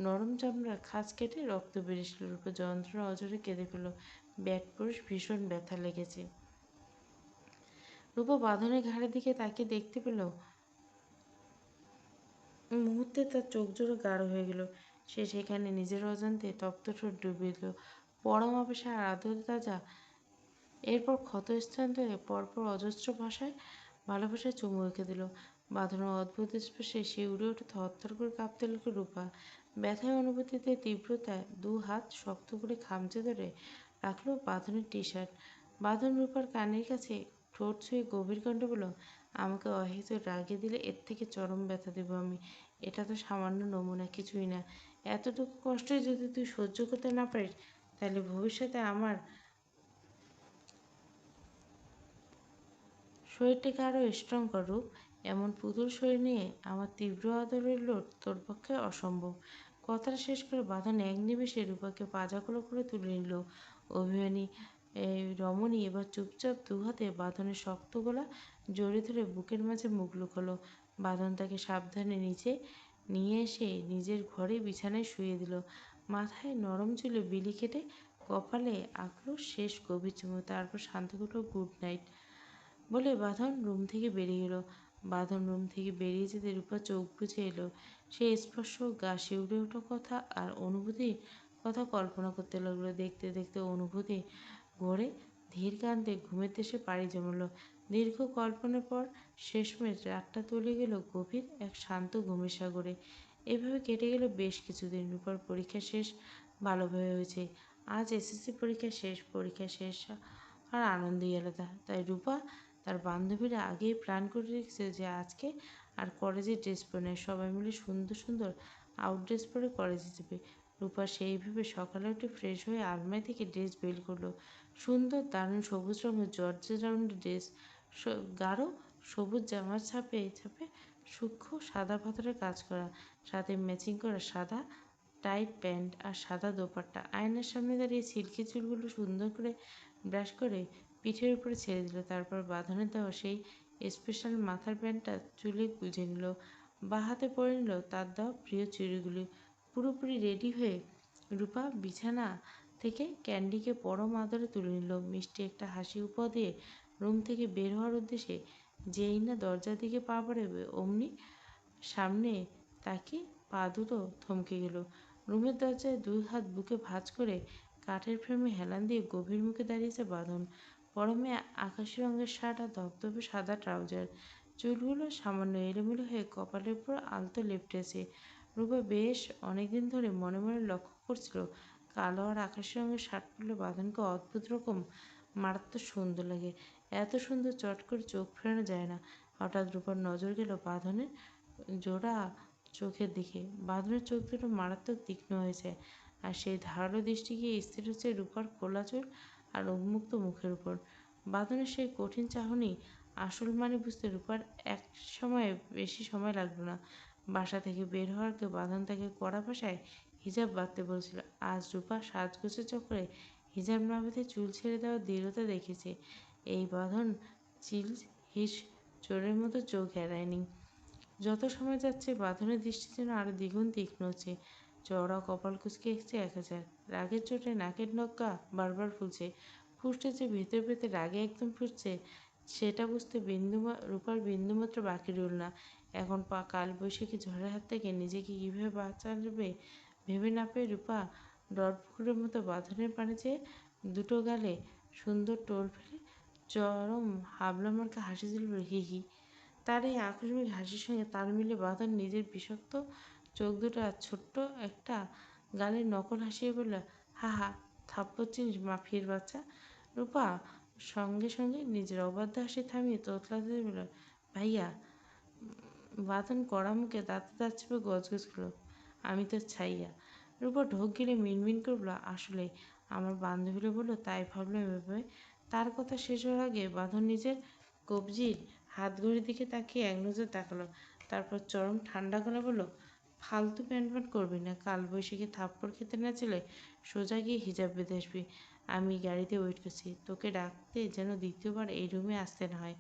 Speaker 1: নরম চামড়ার খাঁজ কেটে রক্ত বেরিয়েছিল। রূপা যন্ত্রণা অজরে কেঁদে ফেলল, ব্যাট পুরুষ, ভীষণ ব্যথা লেগেছে। রূপা বাঁধনের ঘাড়ের দিকে তাকিয়ে দেখতে পেল মুহূর্তে তার চোখ জোড়ো গাঢ় হয়ে গেল। সে সেখানে নিজের অজান্তে তপ্ত ঠোঁট ডুবিয়ে দিল পরম আবেশে আর আদরে তাজা। এরপর ক্ষতস্থান হয়ে পরপর অজস্র ভালোবাসায় চুমু রেখে দিল। বাঁধনের অদ্ভুত স্পর্শে সে উড়ে উঠে থরথর করে কাঁপতে লাগলো রূপা। ব্যথায় অনুভূতিতে তীব্রতায় দু হাত শক্ত করে খামচে ধরে রাখলো বাঁধনের টি শার্ট। বাঁধন রূপার কানের কাছে ঠোঁট ছুঁয়ে গভীর কণ্ঠে বলল, আমাকে অহেতুক রাগিয়ে দিলে এর থেকে চরম ব্যথা দেবো আমি। এটা তো সামান্য নমুনা, কিছুই না। এতটুকু কষ্টই যদি তুই সহ্য করতে না পারিস, তাহলে ভবিষ্যতে আমার শরীরটাকে আরও স্ট্রং কর রূপ। এমন পুতুল শরীর নিয়ে আমার তীব্র আদরের লোড তোর পক্ষে অসম্ভব। কথাটা শেষ করে বাঁধন এক নিমেষে রূপাকে পাজাগুলো করে তুলে নিল। অভিমানী রমণী এবার চুপচাপ দুহাতে বাঁধনের শক্ত গলা জড়িয়ে ধরে বুকের মাঝে মুখ লুকোলো। বাঁধন তাকে সাবধানে নিচে নিয়ে এসে নিজের ঘরে বিছানায় শুয়ে দিল। মাথায় নরম চুলে বিলি কেটে কপালে আঁকলো শেষ গভীর চুমু। তারপর শান্ত করলো গুড নাইট বলে বাঁধন রুম থেকে বেরিয়ে এলো। বাঁধন রুম থেকে বেরিয়ে যেতে রূপা চোখ বুজে এলো। সে স্পর্শ, গা শিউরে ওঠা কথা আর অনুভূতির কথা কল্পনা করতে লাগলো। দেখতে দেখতে অনুভূতি ঘরে ধীর কান্তে ঘুমের দেশে পাড়ি জমালো। দীর্ঘ কল্পনার পর শেষমেশ রাতটা তলিয়ে গেল গভীর এক শান্ত ঘুমের সাগরে। এভাবে কেটে গেল বেশ কিছুদিন। রূপার পরীক্ষা শেষ ভালোভাবে হয়েছে। আজ এসএসসি পরীক্ষা শেষ। পরীক্ষা শেষ আর আনন্দই আলাদা। তাই রূপা তার বান্ধবীরা আগেই প্ল্যান করে রেখেছে যে আজকে আর কলেজে ড্রেস পরে নেয়, সবাই মিলে সুন্দর সুন্দর আউট ড্রেস পরে কলেজে যাবে। রূপা সেই ভেবে সকালে উঠে ফ্রেশ হয়ে আলমারি থেকে ড্রেস বের করলো। সুন্দর দারুণ সবুজ রঙের জর্জের রাউন্ড ড্রেস, গাঢ় সবুজ জামার ছাপে ছাপে সূক্ষ্ম সাদা পাথরের কাজ করা, সাথে ম্যাচিং করা সাদা টাইট প্যান্ট আর সাদা দোপাট্টা। আয়নার সামনে দাঁড়িয়ে সিল্কি চুলগুলো সুন্দর করে ব্রাশ করে পিঠের উপরে ছেড়ে দিল। তারপর বাঁধনের দেওয়া সেই স্পেশাল মাথার ব্যান্ডটা চুলে গুঁজে নিল। বাঁ হাতে পরে নিল তার দেওয়া প্রিয় চুড়িগুলি। পুরোপুরি রেডি হয়ে রূপা বিছানা থেকে ক্যান্ডিকে পরম আদরে তুলে নিল। মিষ্টি একটা হাসি উপহার দিয়ে রুম থেকে বের হওয়ার উদ্দেশ্যে যেই না দরজার দিকে পা বাড়াবে, অমনি সামনে তাকে পা দুটো থমকে গেল। রুমের দরজায় দুই হাত বুকে ভাঁজ করে কাঠের ফ্রেমে হেলান দিয়ে গভীর মুখে দাঁড়িয়েছে বাঁধন। পরমে আকাশি রঙের শার্ট আর ধবধবে সাদা ট্রাউজার। চুলগুলো সামান্য এলোমেলো হয়ে কপালের উপর আলতো লেপ্টেছে। রূপা বেশ অনেকদিন ধরে মনে মনে লক্ষ্য করছিল কালো আর আকাশি রঙের শার্ট পরলে বাঁধনকে অদ্ভুত রকম মারাত্মক সুন্দর লাগে। এত সুন্দর চট করে চোখ ফেরানো যায় না। হঠাৎ রূপার নজর গেল বাঁধনের জোড়া চোখের দিকে। বাঁধনের চোখ দুটো মারাত্মক তীক্ষ্ণ হয়েছে, আর সেই ধারালো দৃষ্টি গিয়ে স্থির হচ্ছে রূপার খোলা চুল আর উন্মুক্ত মুখের উপর। বাঁধনের সেই কঠিন চাহনি আসল মানে বুঝতে রূপার এক সময়ে বেশি সময় লাগলো না। বাসা থেকে বের হওয়ার আগে বাঁধন তাকে কড়া ভাষায় হিজাব বাঁধতে বলেছিল। আজ রূপা সাজগোজের চক্করে হিজাব না বেঁধে চুল ছেড়ে দেওয়ার দৃঢ়তা দেখেছে। এই বাঁধন চিল হিস চোরের মতো চোখ এড়ায়নি। যত সময় যাচ্ছে বাঁধনের দৃষ্টি যেন আরো দ্বিগুণ তীক্ষ্ণ হচ্ছে। চওড়া কপাল কুঁচকে এসছে 1000। রাগের চোটে নাকের নক্কা বারবার ফুলছে। ফুসতে যে ভেতর ভেতর রাগে একদম ফুটছে, সেটা বুঝতে রূপার বিন্দুমাত্র বাকি রইল না। এখন কালবৈশাখী ঝড়ের হাত থেকে নিজেকে কীভাবে বাঁচাবে ভেবে না পেয়ে রূপা ডরপুকুরের মতো বাঁধনের পানে চেয়ে দুটো গালে সুন্দর টোল ফেলে চরম হাবলা মার্কা হাসি দিল, হি হি। তার এই আকস্মিক হাসির সঙ্গে তাল মিলিয়ে বাঁধন নিজের বিষাক্ত চোখ দুটো আর ছোট্ট একটা গালের নকল হাসিয়ে বলল, হা হা, থাপ্পড় চিনিস মাফিয়ার বাচ্চা। রূপা সঙ্গে সঙ্গে নিজের অবাধ্য হাসি থামিয়ে তোতলাতে বলল, ভাইয়া। বাঁধন কড়া মুখে দাঁতে দাঁত চেপে গজগজ করল, আমি তো ছাইয়া। রূপা ঢোক গিলে মিনমিন করে বলল, আসলে আমার বান্ধবীরা বললো তাই ভাবলাম এভাবে। তার কথা শেষ হওয়ার আগে বাঁধন নিজের কবজির হাত ঘড়ির দিকে তাকিয়ে এক নজর তাকালো। তারপর চরম ঠান্ডা গলা বলল, ফালতু প্যানপ্যান করবি না। কালবৈশাখী থাপ্পড় খেতে না চলে সোজা গিয়ে হিজাব বেঁধে আসবি। আমি গাড়িতে ওয়েট করছি, তোকে ডাকতে যেন দ্বিতীয়বার এই রুমে আসতে না হয়।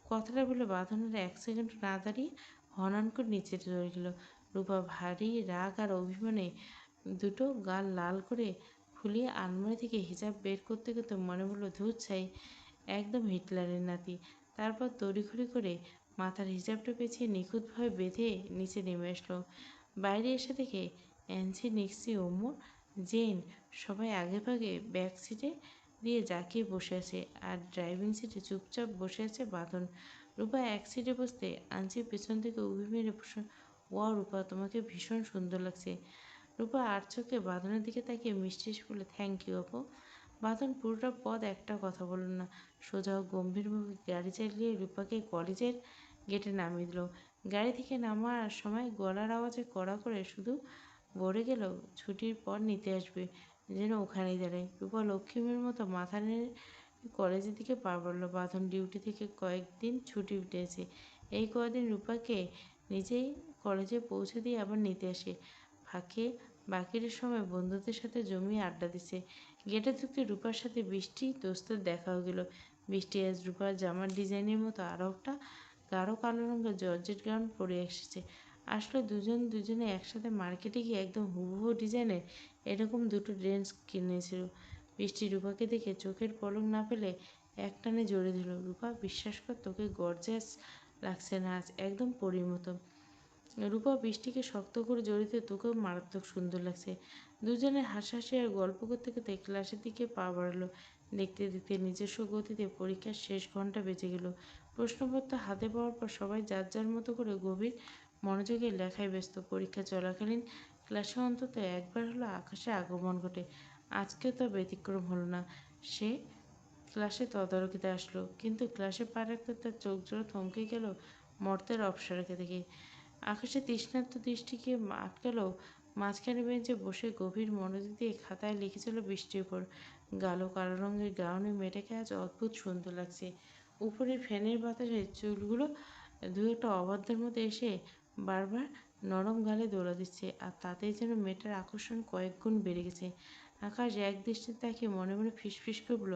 Speaker 1: কথাটা বলে বাঁধনের 1 সেকেন্ড না দাঁড়িয়ে হনহন করে নিচে চলে গেল। রূপা ভারী রাগ আর অভিমানে দুটো গাল লাল করে ফুলিয়ে আলমারি থেকে হিজাব বের করতে করতে মনে বলল, ধুর ছাই, একদম হিটলারের নাতি। তারপর তড়িঘড়ি করে মাথার হিজাবটা পেঁচিয়ে নিখুঁতভাবে বেঁধে নিচে নেমে আসলো। বাইরে এসে দেখে অ্যান্সি, নিক্সি, ওমর, জেন সবাই আগেভাগে ব্যাক সিটে দিয়ে জাঁকিয়ে বসে আছে, আর ড্রাইভিং সিটে চুপচাপ বসে আছে বাঁধন। রূপা এক সিটে বসতে আনসি পেছন থেকে উঁকি মেরে ওয়াও রূপা, তোমাকে ভীষণ সুন্দর লাগছে। রূপা আর চোখে বাঁধনের দিকে তাকিয়ে মিষ্টি এসে বলে, থ্যাংক ইউ আপু। বাঁধন পুরোটা পথ একটা কথা বলল না, সোজা ও গম্ভীরভাবে গাড়ি চালিয়ে রূপাকে কলেজের গেটে নামিয়ে দিল। গাড়ি থেকে নামার সময় গলার আওয়াজে কড়া করে শুধু বলে গেল, ছুটির পর নিতে আসবে, যেন ওখানেই দাঁড়ায়। রূপা লক্ষ্মীমের মতো মাথা নেড়ে কলেজের দিকে পা বাড়ল। বাঁধন ডিউটি থেকে কয়েকদিন ছুটি উঠেছে। এই কয়েকদিন রূপাকে নিজেই কলেজে পৌঁছে দিয়ে আবার নিতে আসে। ফাঁকে বাকির সময় বন্ধুদের সাথে জমিয়ে আড্ডা দিচ্ছে। গেটে ঢুকতে রূপার সাথে বৃষ্টি দোস্তের দেখা হয়ে গেল। বৃষ্টি আজ রূপার জামার ডিজাইনের মতো আরও একটা গাঢ় কালো রঙের জর্জেট গাউন পরে এসেছে। আসলে দুজনে একসাথে মার্কেটে গিয়ে একদম হুবহু ডিজাইনের এরকম দুটো ড্রেস কিনেছিল। বৃষ্টি রূপাকে দেখে চোখের পলক না ফেলে একটানে জড়িয়ে ধরল। রূপা, বিশ্বাস কর, তোকে গর্জাস লাগছে না আজ, একদম পরীর মতো। রূপা বৃষ্টিকে শক্ত করে জড়িয়ে ধরে, তোকেও মারাত্মক সুন্দর লাগছে। দুজনে হাসাহাসি আর গল্প করতে করতে ক্লাসের দিকে পা বাড়ালো। দেখতে দেখতে নিজস্ব গতিতে পরীক্ষার শেষ ঘন্টা বেজে গেল। প্রশ্নপত্র হাতে পাওয়ার পর সবাই যার যার মতো করে গভীর মনোযোগে লেখায় ব্যস্ত। পরীক্ষা চলাকালীন ক্লাসে অন্তত একবার হলো আকাশে আগমন ঘটে। আজকেও তা ব্যতিক্রম হলো না। সে ক্লাসে তদারকিতে আসলো, কিন্তু ক্লাসে পা রাখতে তার চোখ জোড়া থমকে গেল মর্তের অপসরাকে দেখে। আকাশে তৃষ্ণার্ত দৃষ্টিকে আটকালো। মাঝখানে বেঞ্চে বসে গভীর মনোযোগ দিয়ে খাতায় লিখেছিল বৃষ্টির উপর। গাঢ় কালো রঙের গাউনে মেয়েটাকে আজ অদ্ভুত সুন্দর লাগছে। উপরে ফ্যানের বাতাসে চুলগুলো দু একটা অবাধ্যের মধ্যে এসে বারবার নরম গালে দোলা দিচ্ছে, আর তাতেই যেন মেয়েটার আকর্ষণ কয়েক গুণ বেড়ে গেছে। আকাশ এক দৃষ্টিতে তাকিয়ে মনে মনে ফিসফিস করে বলল,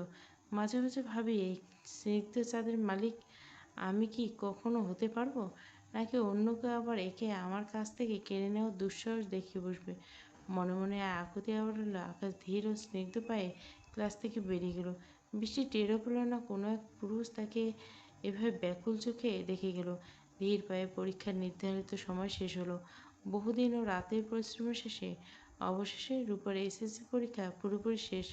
Speaker 1: মাঝে মাঝে ভাবি, এই স্নিগ্ধ চাঁদের মালিক আমি কি কখনো হতে পারবো, নাকি অন্য কেউ আবার একে আমার কাছ থেকে কেড়ে নেওয়ার দুঃসাহস দেখিয়ে বসবে। মনে মনে আকুতি আবার হলো। আকাশ ধীর ও স্নিগ্ধ পায়ে ক্লাস থেকে বেরিয়ে গেল। বৃষ্টি টেরও পেল না কোনো এক পুরুষ তাকে এভাবে ব্যাকুল চোখে দেখে গেল। ধীর পায়ে পরীক্ষার নির্ধারিত সময় শেষ হলো। বহুদিন ও রাতের পরিশ্রমের শেষে অবশেষে রূপার এসএসসি পরীক্ষা পুরোপুরি শেষ।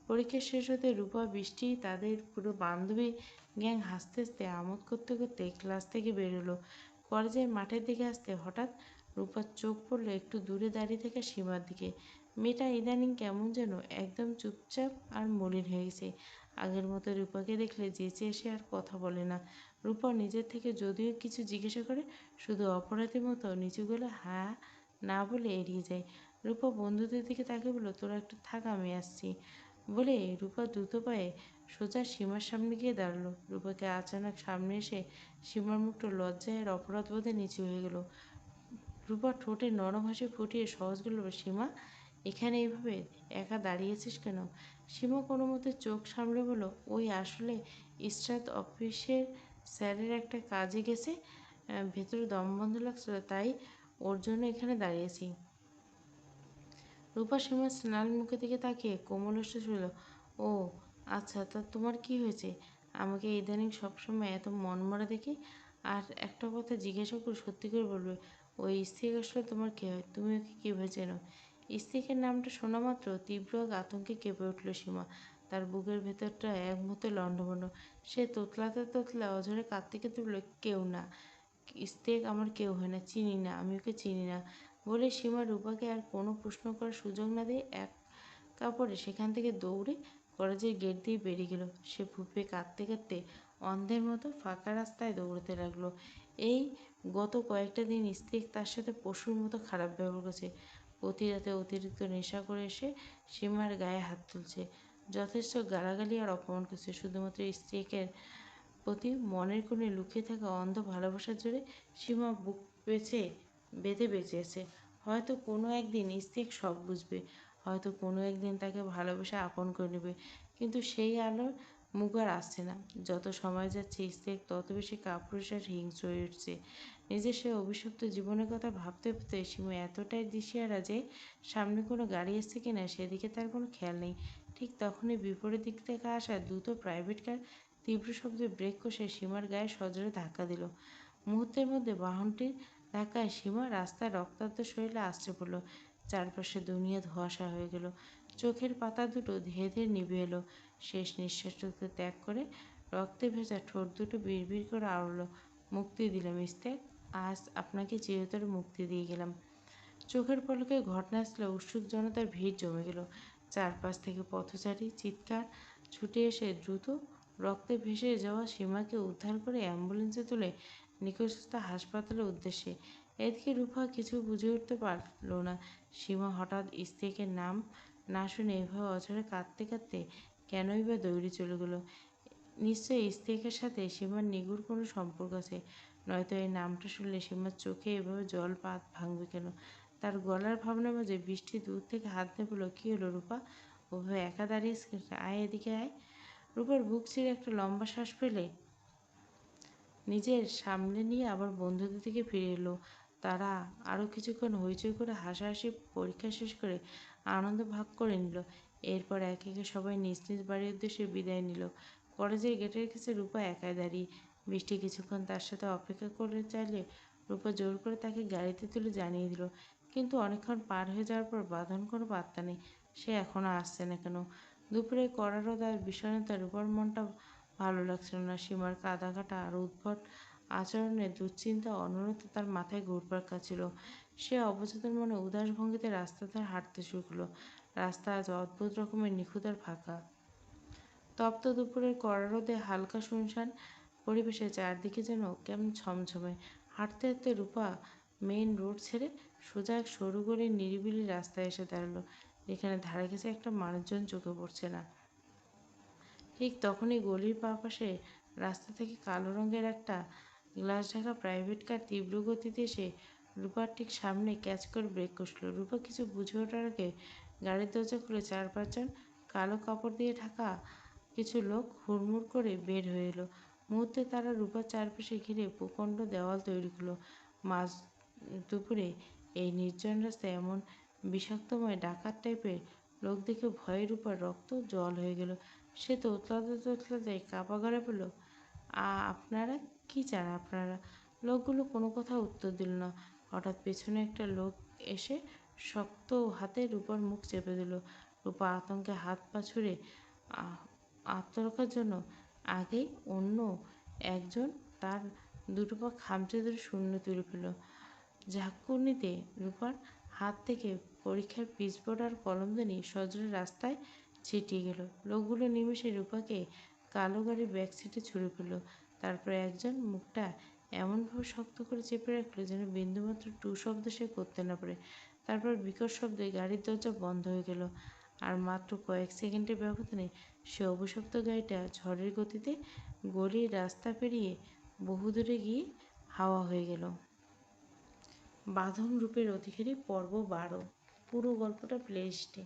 Speaker 1: পরীক্ষা শেষ হতে রূপা, বৃষ্টি, তাদের পুরো বান্ধবী গ্যাং হাসতে হাসতে আমোদ করতে করতে ক্লাস থেকে বেরোলো। কলেজের মাঠের দিকে আসতে হঠাৎ রূপার চোখ পড়লো একটু দূরে দাঁড়িয়ে থাকা সীমার দিকে। মেয়েটা ইদানিং কেমন যেন একদম চুপচাপ আর মলিন হয়ে গেছে। আগের মতো রূপাকে দেখলে যেচে এসে আর কথা বলে না। রূপা নিজের থেকে যদিও কিছু জিজ্ঞাসা করে, শুধু অপরাধীর মতো নিচু গলা হ্যাঁ না বলে এড়িয়ে যায়। রূপা বন্ধুদের দিকে তাকে বলল, তোরা একটু থাক, আমি আসছি বলে রূপা দ্রুত পায়ে সোজা সীমার সামনে গিয়ে দাঁড়ালো। রূপাকে আচানক সামনে এসে সীমার মুখটা লজ্জায় আর অপরাধবোধে নিচু হয়ে গেল। রূপা ঠোঁটে নরম হাসি ফুটিয়ে সহজ বলল, সীমা, এখানে এইভাবে একা দাঁড়িয়েছিস কেন? সীমা কোনো মতে চোখ সামলে বলল, ওই আসলে ইশরাত অফিসের স্যারের একটা কাজে গেছে, ভেতরে দম বন্ধ লাগছিল, তাই ওর জন্য এখানে দাঁড়িয়েছি। রূপা সীমার স্নান মুখের দিকে তাকিয়ে কোমল হেসে বলল, ও আচ্ছা, তা তোমার কি হয়েছে? আমাকে ইদানিং সবসময় এত মনমরা দেখি। আর একটা কথা জিজ্ঞাসা করে সত্যি করে বলবে, ওই স্ত্রী আসলে তোমার কী হয়? তুমি ওকে কীভাবে চেনো? স্ত্রীকের নামটা শোনা মাত্র তীব্র এক আতঙ্কে কেঁপে উঠল সীমা। তার বুকের ভেতরটা এক মুহূর্তে লণ্ডভণ্ড। সে তোতলাতে তোতলা অঝরে কাঁদতে কাঁদতে বলল, কেউ না, স্ত্রী আমার কেউ হয় না, চিনি না, আমি ওকে চিনি না বলে সীমা রূপাকে আর কোনো প্রশ্ন করার সুযোগ না দিয়ে এক কাপড়ে সেখান থেকে দৌড়ে কলেজের গেট দিয়ে বেরিয়ে গেল। সে ফুঁপিয়ে কাঁদতে কাঁদতে অন্ধের মতো ফাঁকা রাস্তায় দৌড়তে লাগলো। এই গত কয়েকটা দিন স্ত্রী তার সাথে পশুর মতো খারাপ ব্যবহার করছে। প্রতি রাতে অতিরিক্ত নেশা করে এসে সীমার গায়ে হাত তুলছে, যথেষ্ট গালাগালি আর অপমান করছে, শুধুমাত্র স্ত্রীকে প্রতি মনের কোণে লুকিয়ে থাকা অন্ধ ভালোবাসার জোরে সীমা বুক বেঁধে বেঁচে আছে। হয়তো কোনো একদিন স্ত্রী সব বুঝবে, হয়তো কোনো একদিন তাকে ভালোবেসে আপন করে নেবে, কিন্তু সেই আলোর মুখ আর আসছে না। যত সময় যাচ্ছে স্ত্রী তত বেশি কাপুরুষ আর হিংস্র হয়ে উঠছে। নিজের সে অভিশপ্ত জীবনের কথা ভাবতে ভাবতে সীমা এতটাই দিশেহারা যে সামনে কোনো গাড়ি আসছে কিনা সেদিকে তার কোনো খেয়াল নেই। ঠিক তখনই বিপরীত দিক থেকে আসা দুটো প্রাইভেট কার তীব্র শব্দে ব্রেক কষে সীমার গায়ে সজোরে ধাক্কা দিল। মুহূর্তের মধ্যে বাহনটির ধাক্কায় সীমা রাস্তায় রক্তাক্ত শরীরে আছড়ে পড়ল। চারপাশে দুনিয়া ধোঁয়াশা হয়ে গেল। চোখের পাতা দুটো ধীরে ধীরে নিভে এলো। শেষ নিঃশ্বাসটুকু ত্যাগ করে রক্তে ভেজা ঠোঁট দুটো বিড়বিড় করে আওড়াল, মুক্তি দিলাম ইস্তেক, আজ আপনাকে চিরতরে মুক্তি দিয়ে গেলাম। চোখের পলকে ঘটনাস্থলে উৎসুক জনতার ভিড় জমে গেল। চারপাশ থেকে পথচারী চিৎকার ছুটে এসে দ্রুত রক্তে ভেসে যাওয়া সীমাকে উদ্ধার করে অ্যাম্বুলেন্সে তুলে নিকটস্থ হাসপাতালের উদ্দেশ্যে। এদিকে রূপা কিছু বুঝে উঠতে পারল না। সীমা হঠাৎ ইস্তেকের নাম না শুনে এভাবে অঝরে কাঁদতে কাঁদতে কেনই বা দৌড়ে চলে গেল। নিশ্চয়ই ইস্তেকের সাথে সীমার নিগুড় কোনো সম্পর্ক আছে, নয়তো এই নামটা শুনলে সীমার চোখে এভাবে জল পাত ভাঙবে কেন? তার গলার ভাবনার মাঝে বৃষ্টি দূর থেকে হাত দিয়ে বলল, কী হলো রূপা? ওভাবে একা দাঁড়িয়েছিস, আয় এদিকে আয়। রূপার বুক ছিঁড়ে একটা লম্বা শ্বাস ফেলে নিজের সামলে নিয়ে আবার বন্ধুদের দিকে ফিরে এলো। তারা আরও কিছুক্ষণ হইচই করে হাসাহাসি পরীক্ষা শেষ করে আনন্দ ভাগ করে নিল। এরপর একে একে সবাই নিজ নিজ বাড়ির উদ্দেশ্যে বিদায় নিল। কলেজের গেটের কাছে রূপা একাই দাঁড়িয়ে। বৃষ্টি কিছুক্ষণ তার সাথে অপেক্ষা করে চাইলে রূপা জোর করে তাকে গাড়িতে তুলে জানিয়ে দিল, কিন্তু অনেকক্ষণ পার হয়ে যাওয়ার পর বাঁধন কোনো পাত্তা নেই। সে এখনও আসছে না কেন? দুপুরে কড়া রোদ আর বিষণ্ণতা রূপার মনটা ভালো লাগছিল না। সীমার কাদা কাটা আর উদ্ভট আচরণে দুশ্চিন্তা অনরত তার মাথায় ঘুরপাক খাচ্ছিল। সে অবচেতন মনে উদাস ভঙ্গিতে রাস্তা ধারে হাঁটতে শুরু করলো। রাস্তা আজ অদ্ভুত রকমের নিখুঁত আর ফাঁকা। তপ্ত দুপুরের কড়া রোদে হালকা শুনশান পরিবেশে চারদিকে যেন কেমন ছমছমে। হাঁটতে হাঁটতে রূপা মেইন রোড ছেড়ে সোজা এক সরু গলির নিরিবিলি রাস্তায় এসে দাঁড়ালো, যেখানে ধারে কাছে একটা মানুষজন চোখে পড়ছে না। ঠিক তখনই গলির বাঁ পাশে রাস্তা থেকে কালো রঙের একটা গ্লাস ঢাকা প্রাইভেট কার তীব্র গতিতে এসে রূপার ঠিক সামনে ক্যাচ করে ব্রেক কষল। রূপা কিছু বুঝে ওঠার আগে গাড়ির দরজা খুলে চার পাঁচজন কালো কাপড় দিয়ে ঢাকা কিছু লোক হুড়মুড় করে বের হয়ে এলো। মুহূর্তে তারা রূপার চারপাশে ঘিরে প্রকাণ্ড দেওয়াল তৈরি করলো। মাঝ দুপুরে এই নির্জন রাস্তায় এমন বিষাক্তময় ডাকাত টাইপের লোক দেখে ভয়ে রূপার রক্ত জল হয়ে গেল। সে তোতলাতে তোতলাতে কাঁপা গলায় বলল, আপনারা কি চান আপনারা? লোকগুলো কোনো কথা উত্তর দিল না। হঠাৎ পেছনে একটা লোক এসে শক্ত হাতে রূপার মুখ চেপে দিল। রূপা আতঙ্কে হাত পা ছুড়ে আত্মরক্ষার জন্য আগেই অন্য একজন তার দুটো পা খামচে ধরে শূন্য তুলে ফেলল। ঝাঁকুনিতে রূপার হাত থেকে পরীক্ষার পিচবোর্ড আর কলমদানি সজোরে রাস্তায় ছিটিয়ে গেল। লোকগুলো নিমেষে রূপাকে কালো গাড়ির ব্যাক সিটে ছুঁড়ে ফেলল। তারপরে একজন মুখটা এমনভাবে শক্ত করে চেপে রাখলো যেন বিন্দুমাত্র টু শব্দ সে করতে না পারে। তারপর বিকট শব্দে গাড়ির দরজা বন্ধ হয়ে গেল। আর মাত্র কয়েক সেকেন্ডের ব্যবধানে সে অভিশপ্ত গাড়িটা ঝড়ের গতিতে গলির রাস্তা পেরিয়ে বহুদূরে গিয়ে হাওয়া হয়ে গেল। বাঁধন রূপের অধিকারী পর্ব 12। পুরো গল্পটা প্লে লিস্টে।